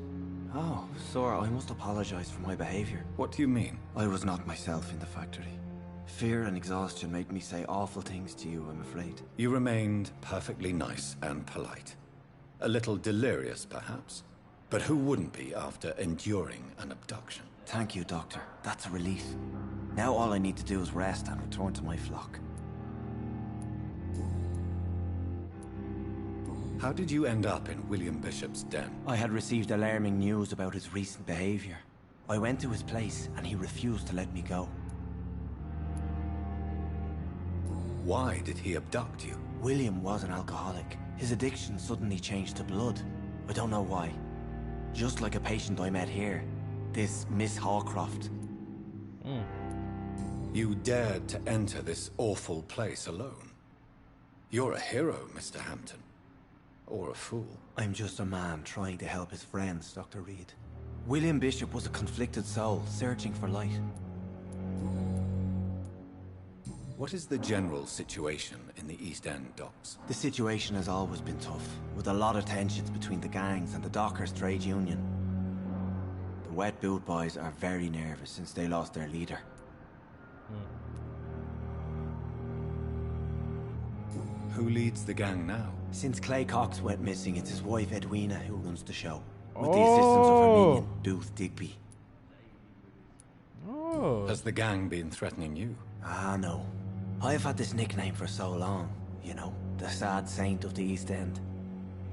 Oh, sir, I must apologize for my behavior. What do you mean? I was not myself in the factory. Fear and exhaustion made me say awful things to you, I'm afraid. You remained perfectly nice and polite. A little delirious, perhaps. But who wouldn't be after enduring an abduction? Thank you, Doctor. That's a relief. Now all I need to do is rest and return to my flock. How did you end up in William Bishop's den? I had received alarming news about his recent behavior. I went to his place and he refused to let me go. Why did he abduct you? William was an alcoholic. His addiction suddenly changed to blood. I don't know why. Just like a patient I met here. This Miss Hawcroft. You dared to enter this awful place alone. You're a hero, Mr. Hampton. Or a fool. I'm just a man trying to help his friends, Dr. Reed. William Bishop was a conflicted soul, searching for light. What is the general situation in the East End docks? The situation has always been tough, with a lot of tensions between the gangs and the dockers' trade union. The Wet Boot Boys are very nervous since they lost their leader. Who leads the gang now? Since Clay Cox went missing, it's his wife Edwina who runs the show. With the assistance of her minion, Dooth Digby. Has the gang been threatening you? Ah, no. I've had this nickname for so long, you know, the sad saint of the East End.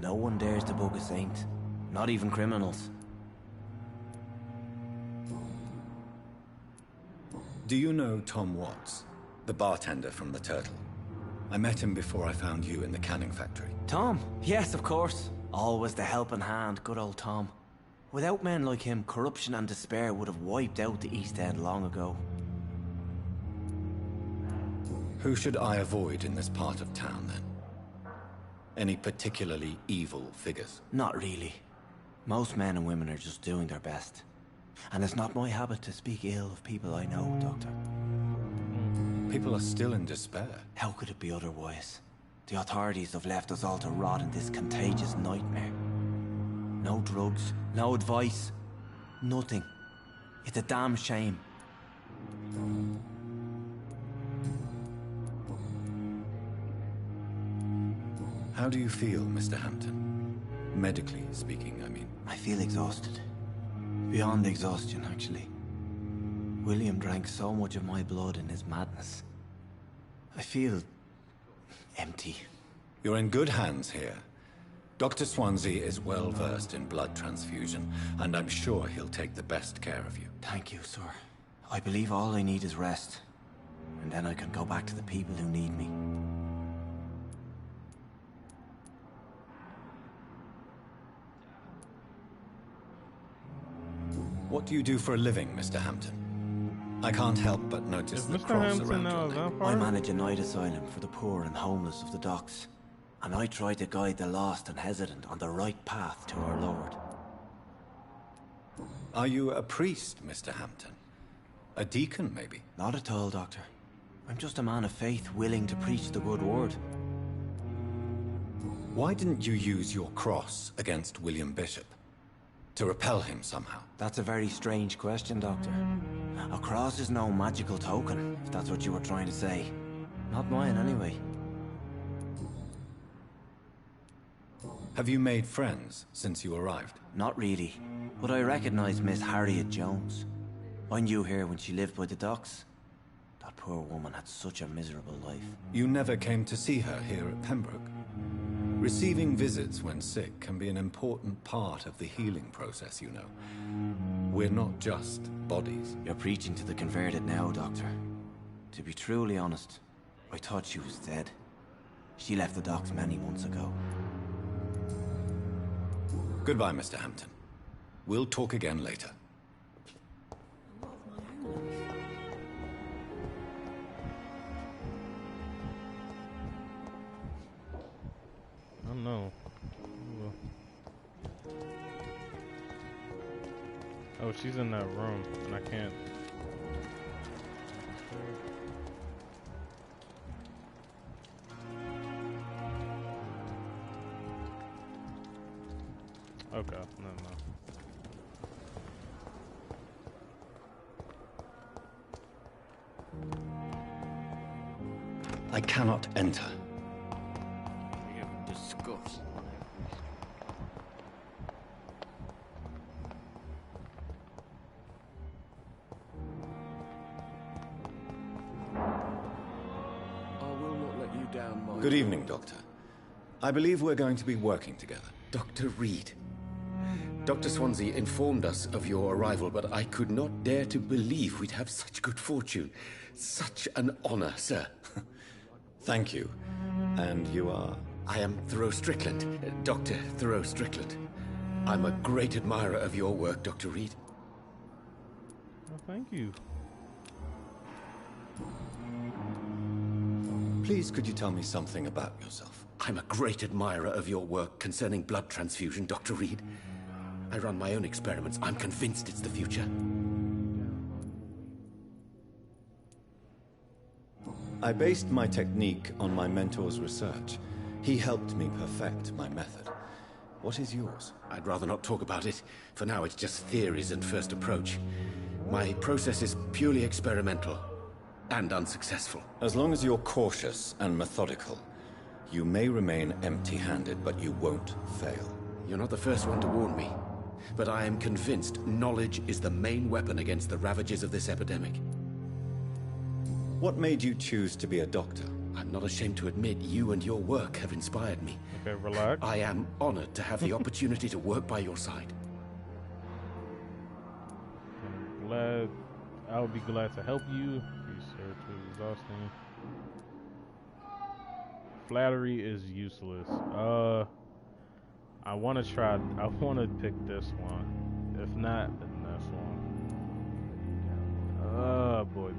No one dares to bug a saint, not even criminals. Do you know Tom Watts, the bartender from the Turtle? I met him before I found you in the canning factory. Tom? Yes, of course. Always the helping hand, good old Tom. Without men like him, corruption and despair would have wiped out the East End long ago. Who should I avoid in this part of town, then? Any particularly evil figures? Not really. Most men and women are just doing their best. And it's not my habit to speak ill of people I know, Doctor. People are still in despair. How could it be otherwise? The authorities have left us all to rot in this contagious nightmare. No drugs, no advice, nothing. It's a damn shame. How do you feel, Mr. Hampton? Medically speaking, I mean. I feel exhausted. Beyond exhaustion, actually. William drank so much of my blood in his madness. I feel empty. You're in good hands here. Dr. Swansea is well versed in blood transfusion, and I'm sure he'll take the best care of you. Thank you, sir. I believe all I need is rest. And then I can go back to the people who need me. What do you do for a living, Mr. Hampton? I can't help but notice the cross around your neck. I manage a night asylum for the poor and homeless of the docks. And I try to guide the lost and hesitant on the right path to our Lord. Are you a priest, Mr. Hampton? A deacon, maybe? Not at all, Doctor. I'm just a man of faith willing to preach the good word. Why didn't you use your cross against William Bishop? To repel him somehow? That's a very strange question, Doctor. A cross is no magical token, if that's what you were trying to say. Not mine, anyway. Have you made friends since you arrived? Not really, but I recognize Miss Harriet Jones. I knew her when she lived by the docks. That poor woman had such a miserable life. You never came to see her here at Pembroke? Receiving visits when sick can be an important part of the healing process, you know. We're not just bodies. You're preaching to the converted now, Doctor. To be truly honest, I thought she was dead. She left the docks many months ago. Goodbye, Mr. Hampton. We'll talk again later. don't know. Oh, she's in that room, and I can't. Okay, no. I cannot enter. Disgust. Good evening, Doctor. I believe we're going to be working together. Dr. Reed. Dr. Swansea informed us of your arrival, but I could not dare to believe we'd have such good fortune. Such an honor, sir. Thank you. And you are? I am Thoreau Strickland, Dr. Thoreau Strickland. I'm a great admirer of your work, Dr. Reed. Well, thank you. Please, could you tell me something about yourself? I'm a great admirer of your work concerning blood transfusion, Dr. Reed. I run my own experiments. I'm convinced it's the future. I based my technique on my mentor's research. He helped me perfect my method. What is yours? I'd rather not talk about it. For now, it's just theories and first approach. My process is purely experimental and unsuccessful. As long as you're cautious and methodical, you may remain empty-handed, but you won't fail. You're not the first one to warn me, but I am convinced knowledge is the main weapon against the ravages of this epidemic. What made you choose to be a doctor? I'm not ashamed to admit you and your work have inspired me. Okay, relax. I am honored to have the opportunity to work by your side. I would be glad to help you. Research is exhausting. Flattery is useless. I want to pick this one. If not, then this one. Boy.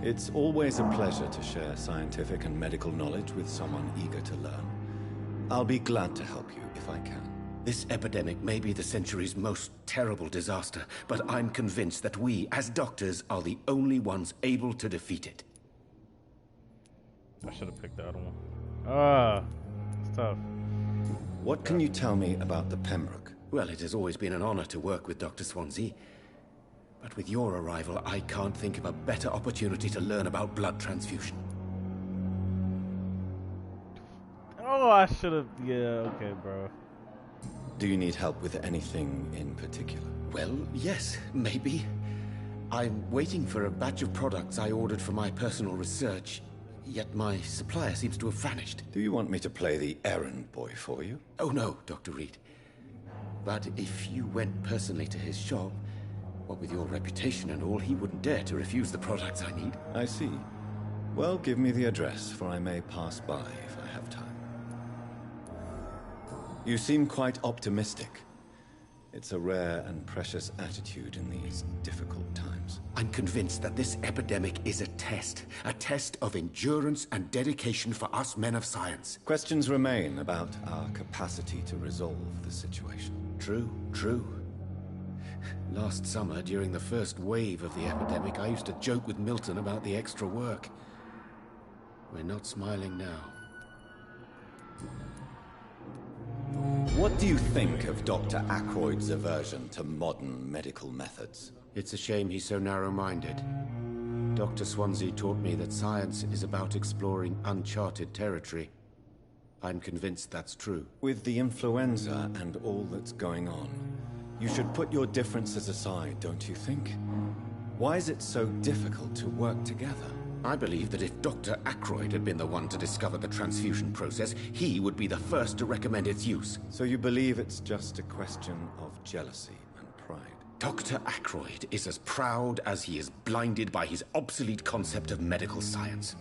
It's always a pleasure to share scientific and medical knowledge with someone eager to learn. I'll be glad to help you if I can. This epidemic may be the century's most terrible disaster, but I'm convinced that we, as doctors, are the only ones able to defeat it. I should have picked the other one. It's tough. What can you tell me about the Pembroke? Well, it has always been an honor to work with Dr. Swansea. But with your arrival, I can't think of a better opportunity to learn about blood transfusion. Oh, I should have. Yeah, okay, bro. Do you need help with anything in particular? Well, yes, maybe. I'm waiting for a batch of products I ordered for my personal research, yet my supplier seems to have vanished. Do you want me to play the errand boy for you? Oh, no, Dr. Reed. But if you went personally to his shop, what with your reputation and all, he wouldn't dare to refuse the products I need. I see. Well, give me the address, for I may pass by if I have time. You seem quite optimistic. It's a rare and precious attitude in these difficult times. I'm convinced that this epidemic is a test of endurance and dedication for us men of science. Questions remain about our capacity to resolve the situation. True. Last summer, during the first wave of the epidemic, I used to joke with Milton about the extra work. We're not smiling now. What do you think of Dr. Ackroyd's aversion to modern medical methods? It's a shame he's so narrow-minded. Dr. Swansea taught me that science is about exploring uncharted territory. I'm convinced that's true. With the influenza and all that's going on, you should put your differences aside, don't you think? Why is it so difficult to work together? I believe that if Dr. Ackroyd had been the one to discover the transfusion process, he would be the first to recommend its use. So you believe it's just a question of jealousy and pride? Dr. Ackroyd is as proud as he is blinded by his obsolete concept of medical science.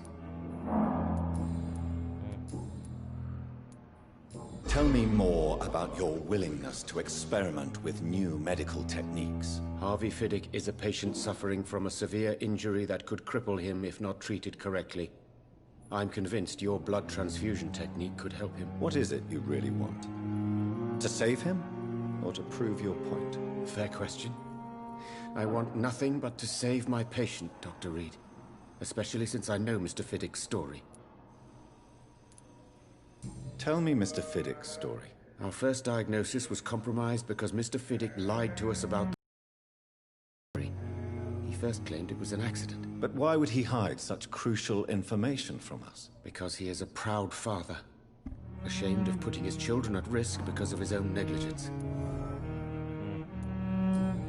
Tell me more about your willingness to experiment with new medical techniques. Harvey Fiddick is a patient suffering from a severe injury that could cripple him if not treated correctly. I'm convinced your blood transfusion technique could help him. What is it you really want? To save him? Or to prove your point? Fair question. I want nothing but to save my patient, Dr. Reed. Especially since I know Mr. Fiddick's story. Tell me Mr. Fiddick's story. Our first diagnosis was compromised because Mr. Fiddick lied to us about the injury. He first claimed it was an accident. But why would he hide such crucial information from us? Because he is a proud father. Ashamed of putting his children at risk because of his own negligence.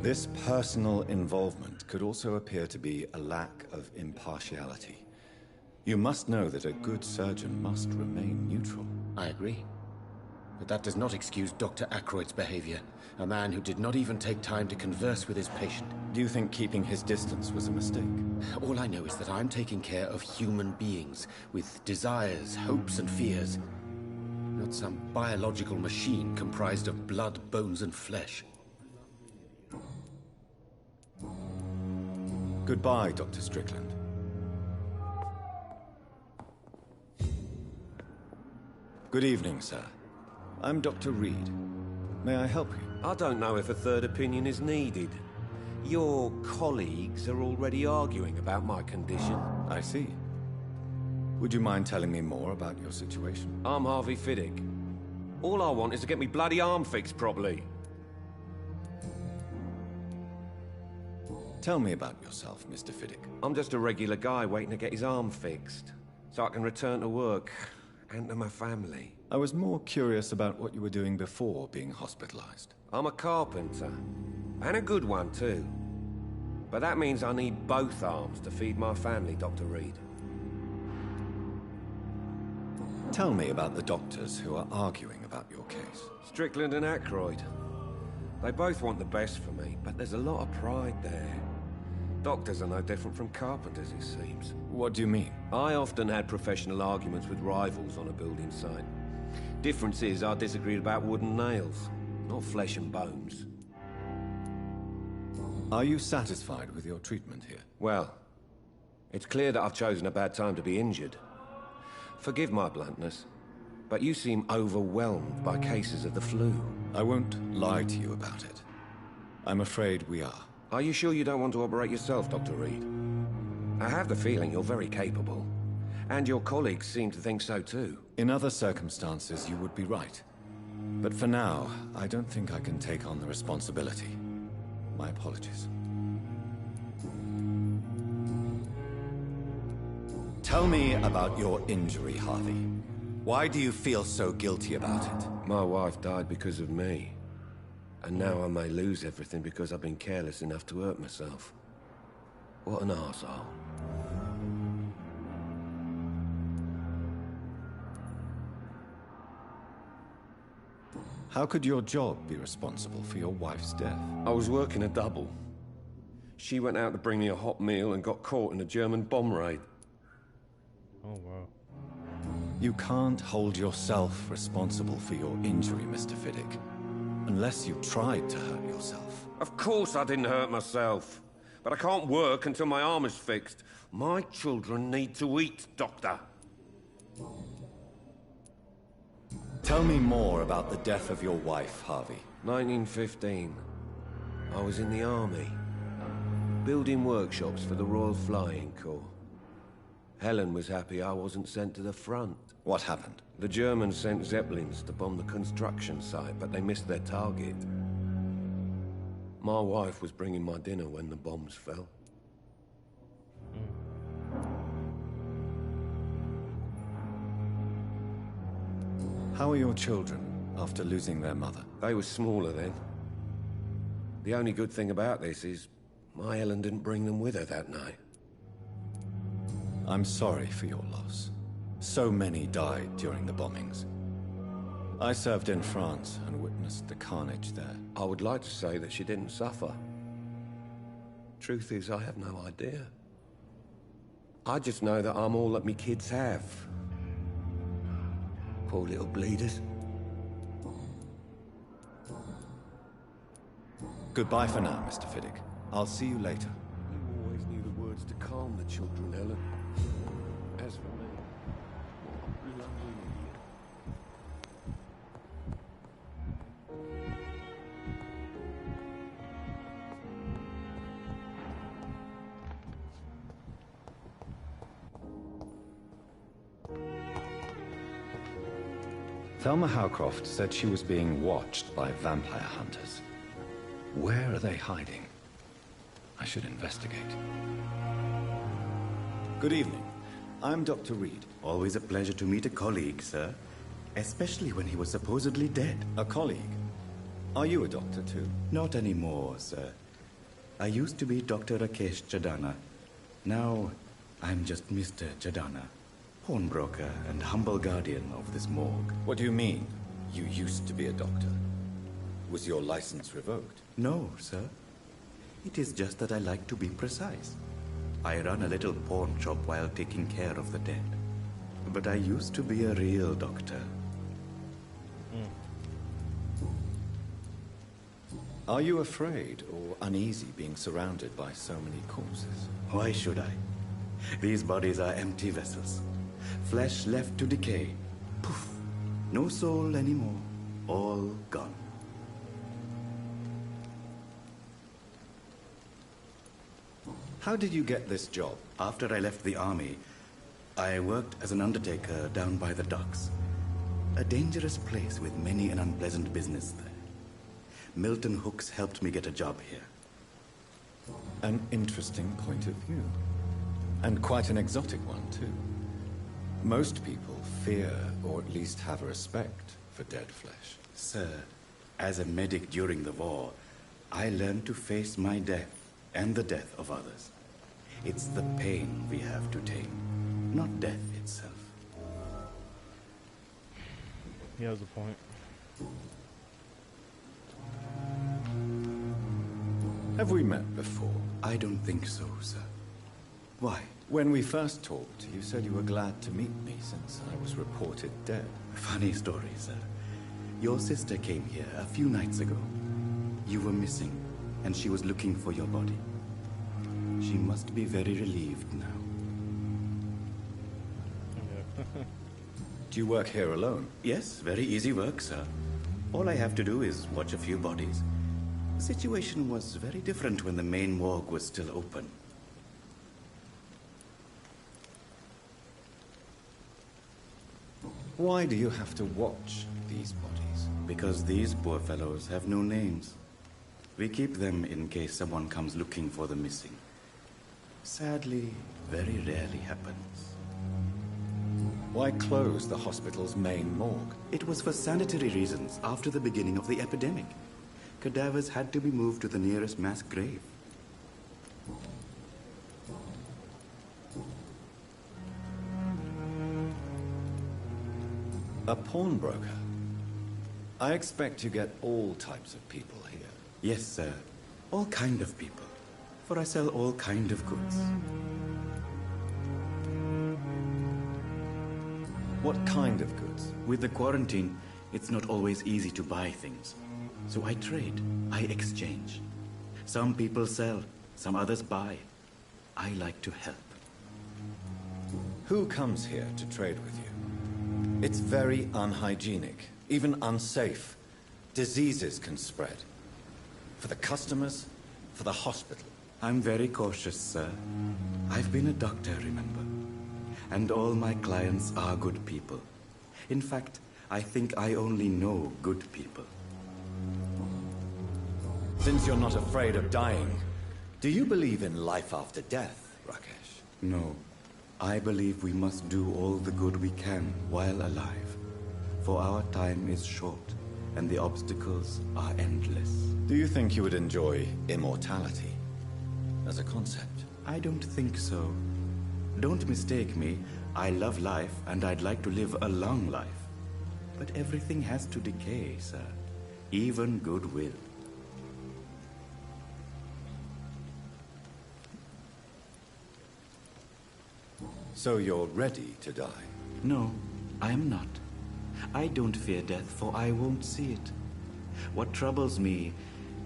This personal involvement could also appear to be a lack of impartiality. You must know that a good surgeon must remain neutral. I agree. But that does not excuse Dr. Ackroyd's behavior. A man who did not even take time to converse with his patient. Do you think keeping his distance was a mistake? All I know is that I'm taking care of human beings with desires, hopes, and fears. Not some biological machine comprised of blood, bones, and flesh. Goodbye, Dr. Strickland. Good evening, sir. I'm Dr. Reed. May I help you? I don't know if a third opinion is needed. Your colleagues are already arguing about my condition. I see. Would you mind telling me more about your situation? I'm Harvey Fiddick. All I want is to get me bloody arm fixed properly. Tell me about yourself, Mr. Fiddick. I'm just a regular guy waiting to get his arm fixed, so I can return to work and to my family. I was more curious about what you were doing before being hospitalized. I'm a carpenter, and a good one too. But that means I need both arms to feed my family, Dr. Reed. Tell me about the doctors who are arguing about your case. Strickland and Ackroyd. They both want the best for me, but there's a lot of pride there. Doctors are no different from carpenters, it seems. What do you mean? I often had professional arguments with rivals on a building site. Difference is I disagreed about wood and nails, not flesh and bones. Are you satisfied with your treatment here? Well, it's clear that I've chosen a bad time to be injured. Forgive my bluntness, but you seem overwhelmed by cases of the flu. I won't lie to you about it. I'm afraid we are. Are you sure you don't want to operate yourself, Dr. Reed? I have the feeling you're very capable. And your colleagues seem to think so too. In other circumstances, you would be right. But for now, I don't think I can take on the responsibility. My apologies. Tell me about your injury, Harvey. Why do you feel so guilty about it? My wife died because of me. And now I may lose everything because I've been careless enough to hurt myself. What an arsehole. How could your job be responsible for your wife's death? I was working a double. She went out to bring me a hot meal and got caught in a German bomb raid. Oh, wow. You can't hold yourself responsible for your injury, Mr. Fiddick. Unless you tried to hurt yourself. Of course I didn't hurt myself. But I can't work until my arm is fixed. My children need to eat, Doctor. Tell me more about the death of your wife, Harvey. 1915. I was in the army. Building workshops for the Royal Flying Corps. Helen was happy I wasn't sent to the front. What happened? The Germans sent Zeppelins to bomb the construction site, but they missed their target. My wife was bringing my dinner when the bombs fell. How are your children after losing their mother? They were smaller then. The only good thing about this is my Helen didn't bring them with her that night. I'm sorry for your loss. So many died during the bombings. I served in France and witnessed the carnage there. I would like to say that she didn't suffer. Truth is, I have no idea. I just know that I'm all that me kids have. Poor little bleeders. Goodbye for now, Mr. Fiddick. I'll see you later. You always knew the words to calm the children, Ellen. As for me, what a lovely year. Thelma Howcroft said she was being watched by vampire hunters. Where are they hiding? I should investigate. Good evening. I'm Dr. Reed. Always a pleasure to meet a colleague, sir. Especially when he was supposedly dead. A colleague? Are you a doctor too? Not anymore, sir. I used to be Dr. Rakesh Chadana. Now, I'm just Mr. Chadana. Pawnbroker and humble guardian of this morgue. What do you mean? You used to be a doctor. Was your license revoked? No, sir. It is just that I like to be precise. I run a little pawn shop while taking care of the dead. But I used to be a real doctor. Are you afraid or uneasy being surrounded by so many corpses? Why should I? These bodies are empty vessels. Flesh left to decay. Poof. No soul anymore. All gone. How did you get this job? After I left the army, I worked as an undertaker down by the docks. A dangerous place with many an unpleasant business there. Milton Hooks helped me get a job here. An interesting point of view. And quite an exotic one, too. Most people fear, or at least have a respect, for dead flesh. Sir, as a medic during the war, I learned to face my death and the death of others. It's the pain we have to tame, not death itself. He has a point. Have we met before? I don't think so, sir. Why? When we first talked, you said you were glad to meet me since I was reported dead. Funny story, sir. Your sister came here a few nights ago. You were missing, and she was looking for your body. She must be very relieved now. Do you work here alone? Yes, very easy work, sir. All I have to do is watch a few bodies. The situation was very different when the main morgue was still open. Why do you have to watch these bodies? Because these poor fellows have no names. We keep them in case someone comes looking for the missing. Sadly, very rarely happens. Why close the hospital's main morgue? It was for sanitary reasons after the beginning of the epidemic. Cadavers had to be moved to the nearest mass grave. A pawnbroker? I expect you get all types of people here. Yes, sir. All kind of people. For I sell all kind of goods. What kind of goods? With the quarantine, it's not always easy to buy things. So I trade. I exchange. Some people sell, some others buy. I like to help. Who comes here to trade with you? It's very unhygienic, even unsafe. Diseases can spread. For the customers, for the hospital. I'm very cautious, sir. I've been a doctor, remember? And all my clients are good people. In fact, I think I only know good people. Since you're not afraid of dying, do you believe in life after death, Rakesh? No. I believe we must do all the good we can while alive. For our time is short, and the obstacles are endless. Do you think you would enjoy immortality as a concept? I don't think so. Don't mistake me. I love life, and I'd like to live a long life. But everything has to decay, sir. Even goodwill. So you're ready to die? No, I am not. I don't fear death, for I won't see it. What troubles me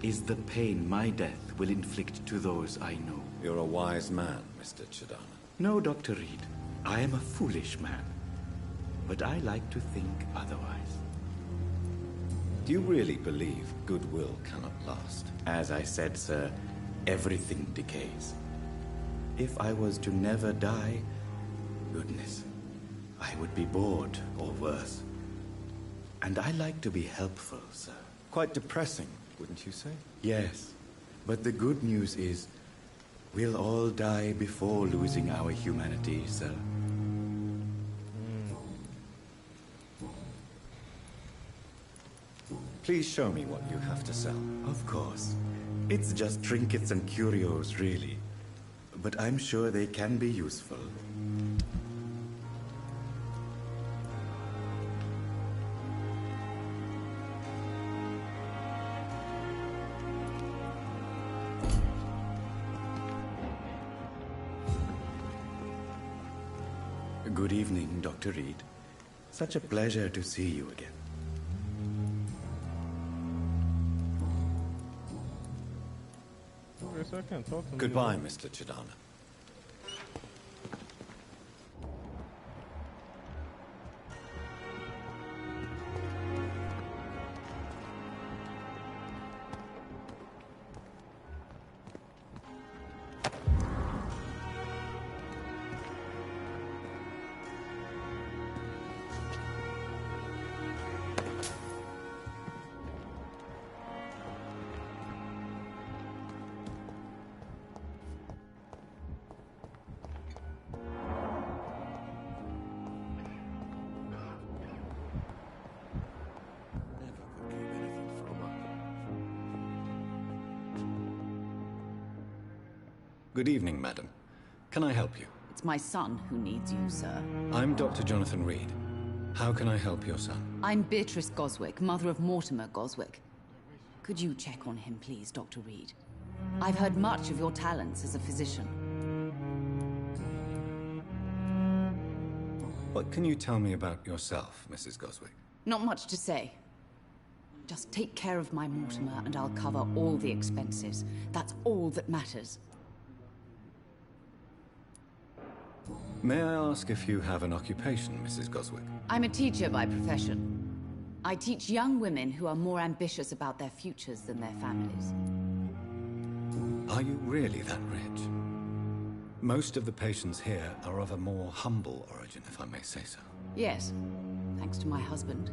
is the pain my death will inflict to those I know. You're a wise man, Mr. Chidana. No, Dr. Reed. I am a foolish man. But I like to think otherwise. Do you really believe goodwill cannot last? As I said, sir, everything decays. If I was to never die, goodness, I would be bored or worse. And I like to be helpful, sir. Quite depressing, wouldn't you say? Yes, but the good news is, we'll all die before losing our humanity, sir. Please show me what you have to sell. Of course. It's just trinkets and curios, really. But I'm sure they can be useful. Good evening, Dr. Reed. Such a pleasure to see you again. Wait a second, talk to me. Goodbye, Mr. Chidana. Good evening, madam. Can I help you? It's my son who needs you, sir. I'm Dr. Jonathan Reed. How can I help your son? I'm Beatrice Goswick, mother of Mortimer Goswick. Could you check on him, please, Dr. Reed? I've heard much of your talents as a physician. What can you tell me about yourself, Mrs. Goswick? Not much to say. Just take care of my Mortimer and I'll cover all the expenses. That's all that matters. May I ask if you have an occupation, Mrs. Goswick? I'm a teacher by profession. I teach young women who are more ambitious about their futures than their families. Are you really that rich? Most of the patients here are of a more humble origin, if I may say so. Yes, thanks to my husband.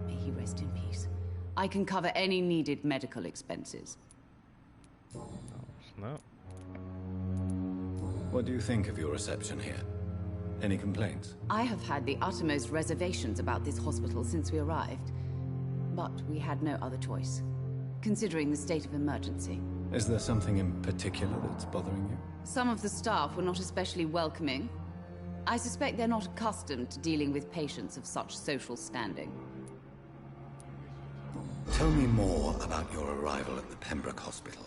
May he rest in peace. I can cover any needed medical expenses. Snap. What do you think of your reception here? Any complaints? I have had the uttermost reservations about this hospital since we arrived. But we had no other choice, considering the state of emergency. Is there something in particular that's bothering you? Some of the staff were not especially welcoming. I suspect they're not accustomed to dealing with patients of such social standing. Tell me more about your arrival at the Pembroke Hospital.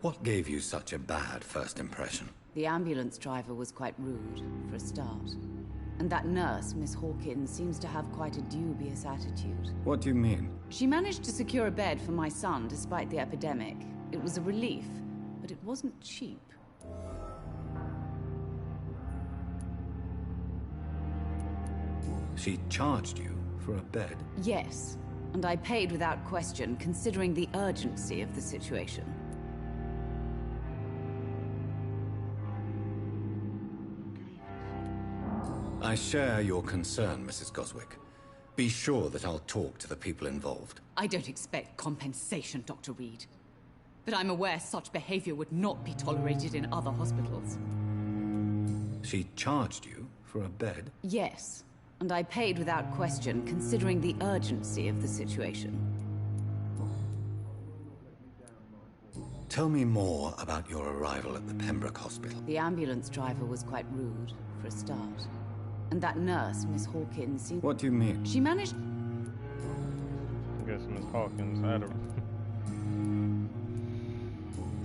What gave you such a bad first impression? The ambulance driver was quite rude, for a start. And that nurse, Miss Hawkins, seems to have quite a dubious attitude. What do you mean? She managed to secure a bed for my son despite the epidemic. It was a relief, but it wasn't cheap. She charged you for a bed? Yes, and I paid without question, considering the urgency of the situation. I share your concern, Mrs. Goswick. Be sure that I'll talk to the people involved. I don't expect compensation, Dr. Reed. But I'm aware such behavior would not be tolerated in other hospitals. She charged you for a bed? Yes, and I paid without question, considering the urgency of the situation. Tell me more about your arrival at the Pembroke Hospital. The ambulance driver was quite rude, for a start. And that nurse, Miss Hawkins, seemed... What do you mean? She managed... I guess Miss Hawkins had her.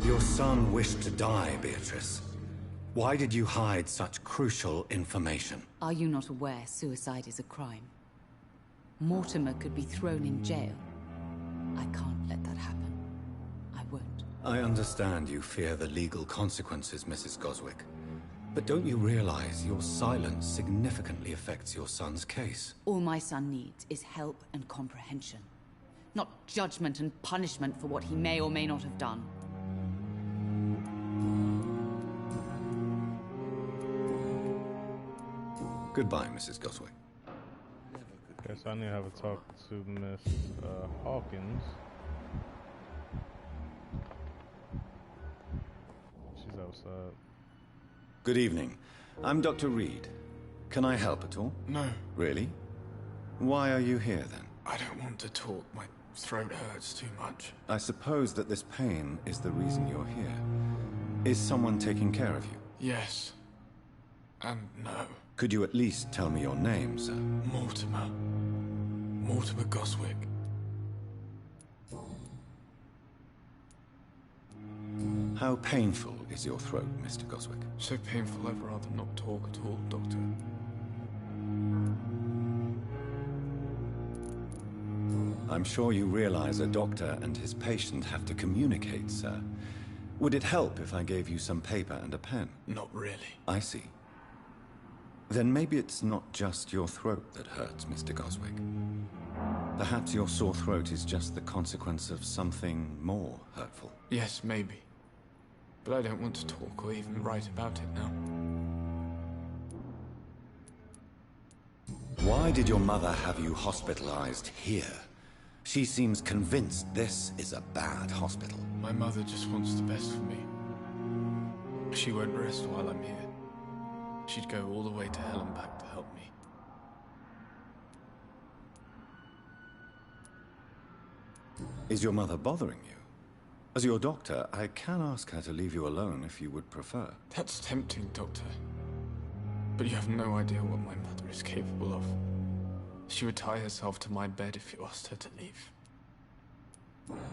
Your son wished to die, Beatrice. Why did you hide such crucial information? Are you not aware suicide is a crime? Mortimer could be thrown in jail. I can't let that happen. I understand you fear the legal consequences, Mrs. Goswick. But don't you realize your silence significantly affects your son's case? All my son needs is help and comprehension. Not judgment and punishment for what he may or may not have done. Goodbye, Mrs. Goswick. Okay, so I need to have a talk to Miss Hawkins. She's outside. Good evening. I'm Dr. Reed. Can I help at all? No. Really? Why are you here, then? I don't want to talk. My throat hurts too much. I suppose that this pain is the reason you're here. Is someone taking care of you? Yes. And no. Could you at least tell me your name, sir? Mortimer. Mortimer Goswick. How painful is your throat, Mr. Goswick? So painful I'd rather not talk at all, Doctor. I'm sure you realize a doctor and his patient have to communicate, sir. Would it help if I gave you some paper and a pen? Not really. I see. Then maybe it's not just your throat that hurts, Mr. Goswick. Perhaps your sore throat is just the consequence of something more hurtful. Yes, maybe. But I don't want to talk or even write about it now. Why did your mother have you hospitalized here? She seems convinced this is a bad hospital. My mother just wants the best for me. She won't rest while I'm here. She'd go all the way to hell and back to help me. Is your mother bothering you? As your doctor, I can ask her to leave you alone if you would prefer. That's tempting, Doctor. But you have no idea what my mother is capable of. She would tie herself to my bed if you asked her to leave.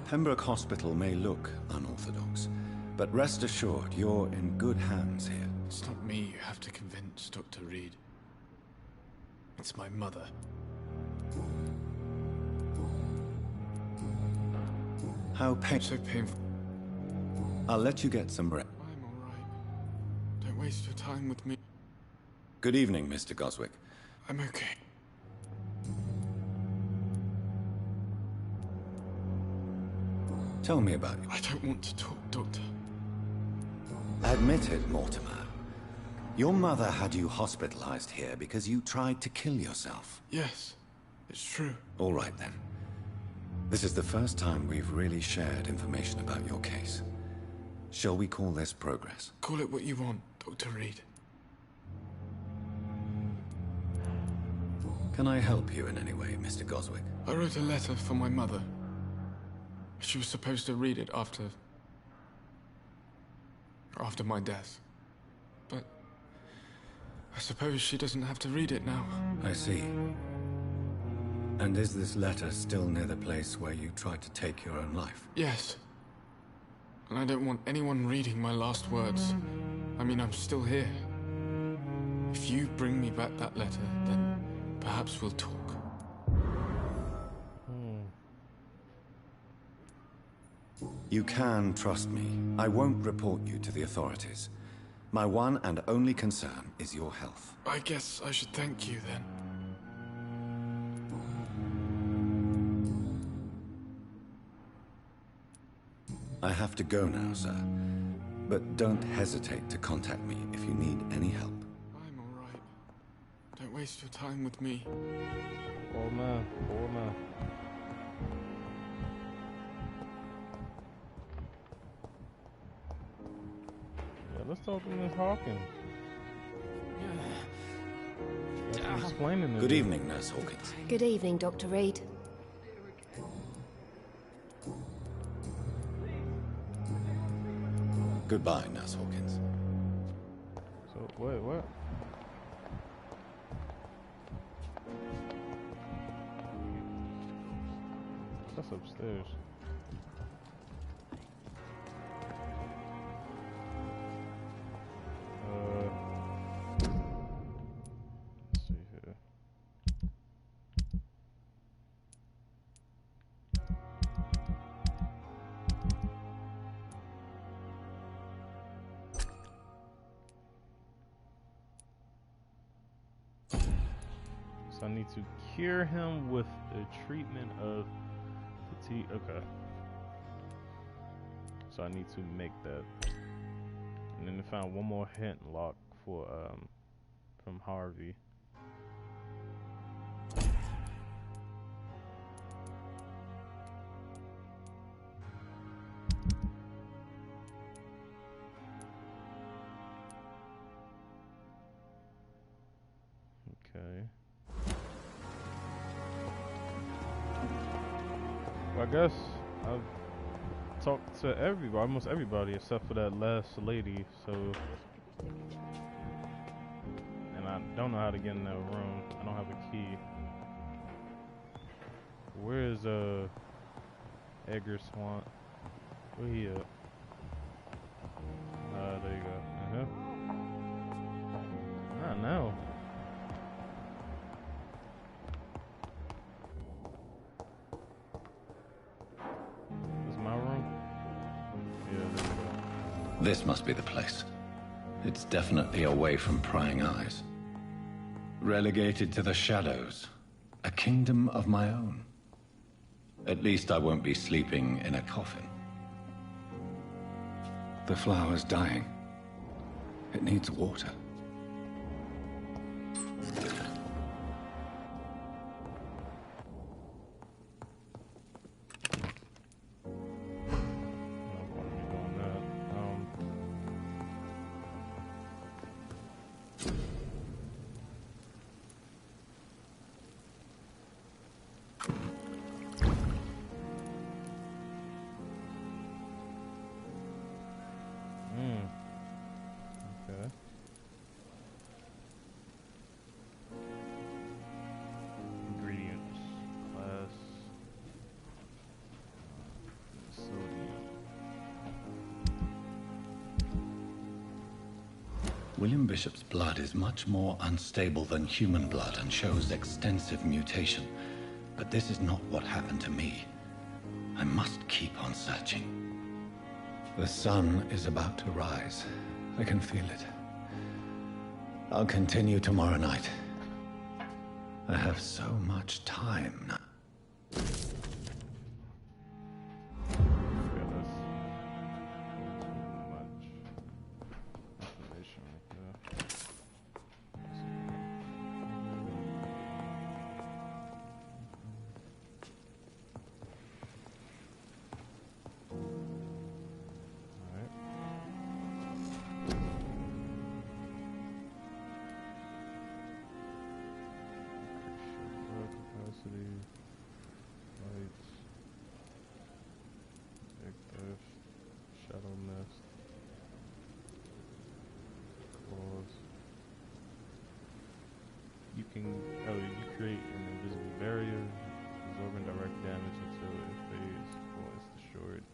Pembroke Hospital may look unorthodox, but rest assured you're in good hands here. It's not me you have to convince, Dr. Reed. It's my mother. How So painful. I'll let you get some rest. I'm all right. Don't waste your time with me. Good evening, Mr. Goswick. I'm okay. Tell me about you. I don't want to talk, Doctor. Admit it, Mortimer. Your mother had you hospitalized here because you tried to kill yourself. Yes, it's true. All right, then. This is the first time we've really shared information about your case. Shall we call this progress? Call it what you want, Dr. Reed. Can I help you in any way, Mr. Goswick? I wrote a letter for my mother. She was supposed to read it after my death. But I suppose she doesn't have to read it now. I see. And is this letter still near the place where you tried to take your own life? Yes. And I don't want anyone reading my last words. I mean, I'm still here. If you bring me back that letter, then perhaps we'll talk. You can trust me. I won't report you to the authorities. My one and only concern is your health. I guess I should thank you then. I have to go now, sir. But don't hesitate to contact me if you need any help. I'm all right. Don't waste your time with me. Oh man, oh man. Yeah, let's talk to Miss Hawkins. Explaining Good evening, Nurse Hawkins. Good evening, Dr. Reed. Goodbye, Nurse Hawkins. So, wait, what? That's upstairs. Let's see here. So I need to cure him with the treatment of fatigue. Okay. So I need to make that. And then I found one more hint lock for from Harvey. Okay. Well, I guess I've talked to everybody, almost everybody, except for that last lady. So, and I don't know how to get in that room. I don't have a key. Where is Edgar Swan? Where he at? There you go. Not now. This must be the place. It's definitely away from prying eyes. Relegated to the shadows. A kingdom of my own. At least I won't be sleeping in a coffin. The flower's dying. It needs water. William Bishop's blood is much more unstable than human blood and shows extensive mutation. But this is not what happened to me. I must keep on searching. The sun is about to rise. I can feel it. I'll continue tomorrow night. I have so much time now. You create an invisible barrier, absorbing direct damage until it fades or is destroyed.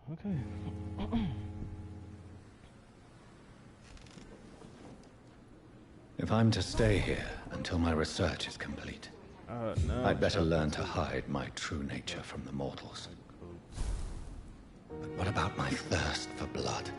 Okay. If I'm to stay here until my research is complete, no, I'd better learn to hide my true nature from the mortals. But what about my thirst for blood?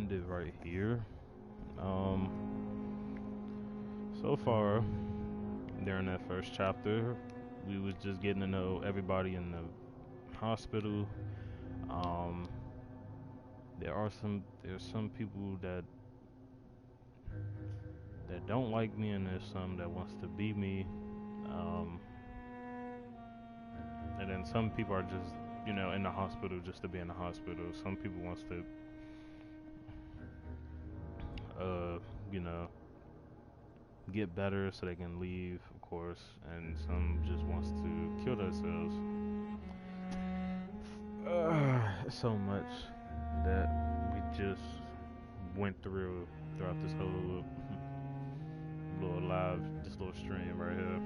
end it right here. So far, during that first chapter, we was just getting to know everybody in the hospital. There's some people that don't like me, and there's some that wants to be me. And then some people are just, in the hospital just to be in the hospital. Some people wants to, get better so they can leave, of course, and some just wants to kill themselves. So much that we just went throughout this whole this little stream right here.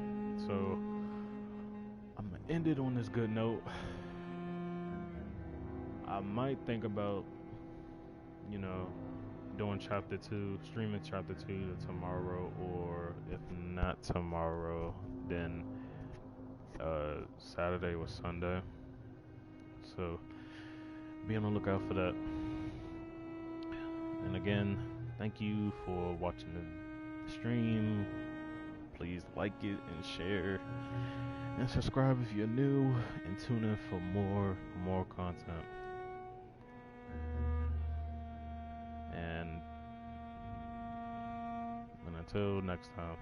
So I'm gonna end it on this good note. I might think about, doing chapter 2, streaming chapter 2 tomorrow, or if not tomorrow, then Saturday or Sunday. So be on the lookout for that. And again, thank you for watching the stream. Please like it and share and subscribe if you're new, and tune in for more content. And until next time.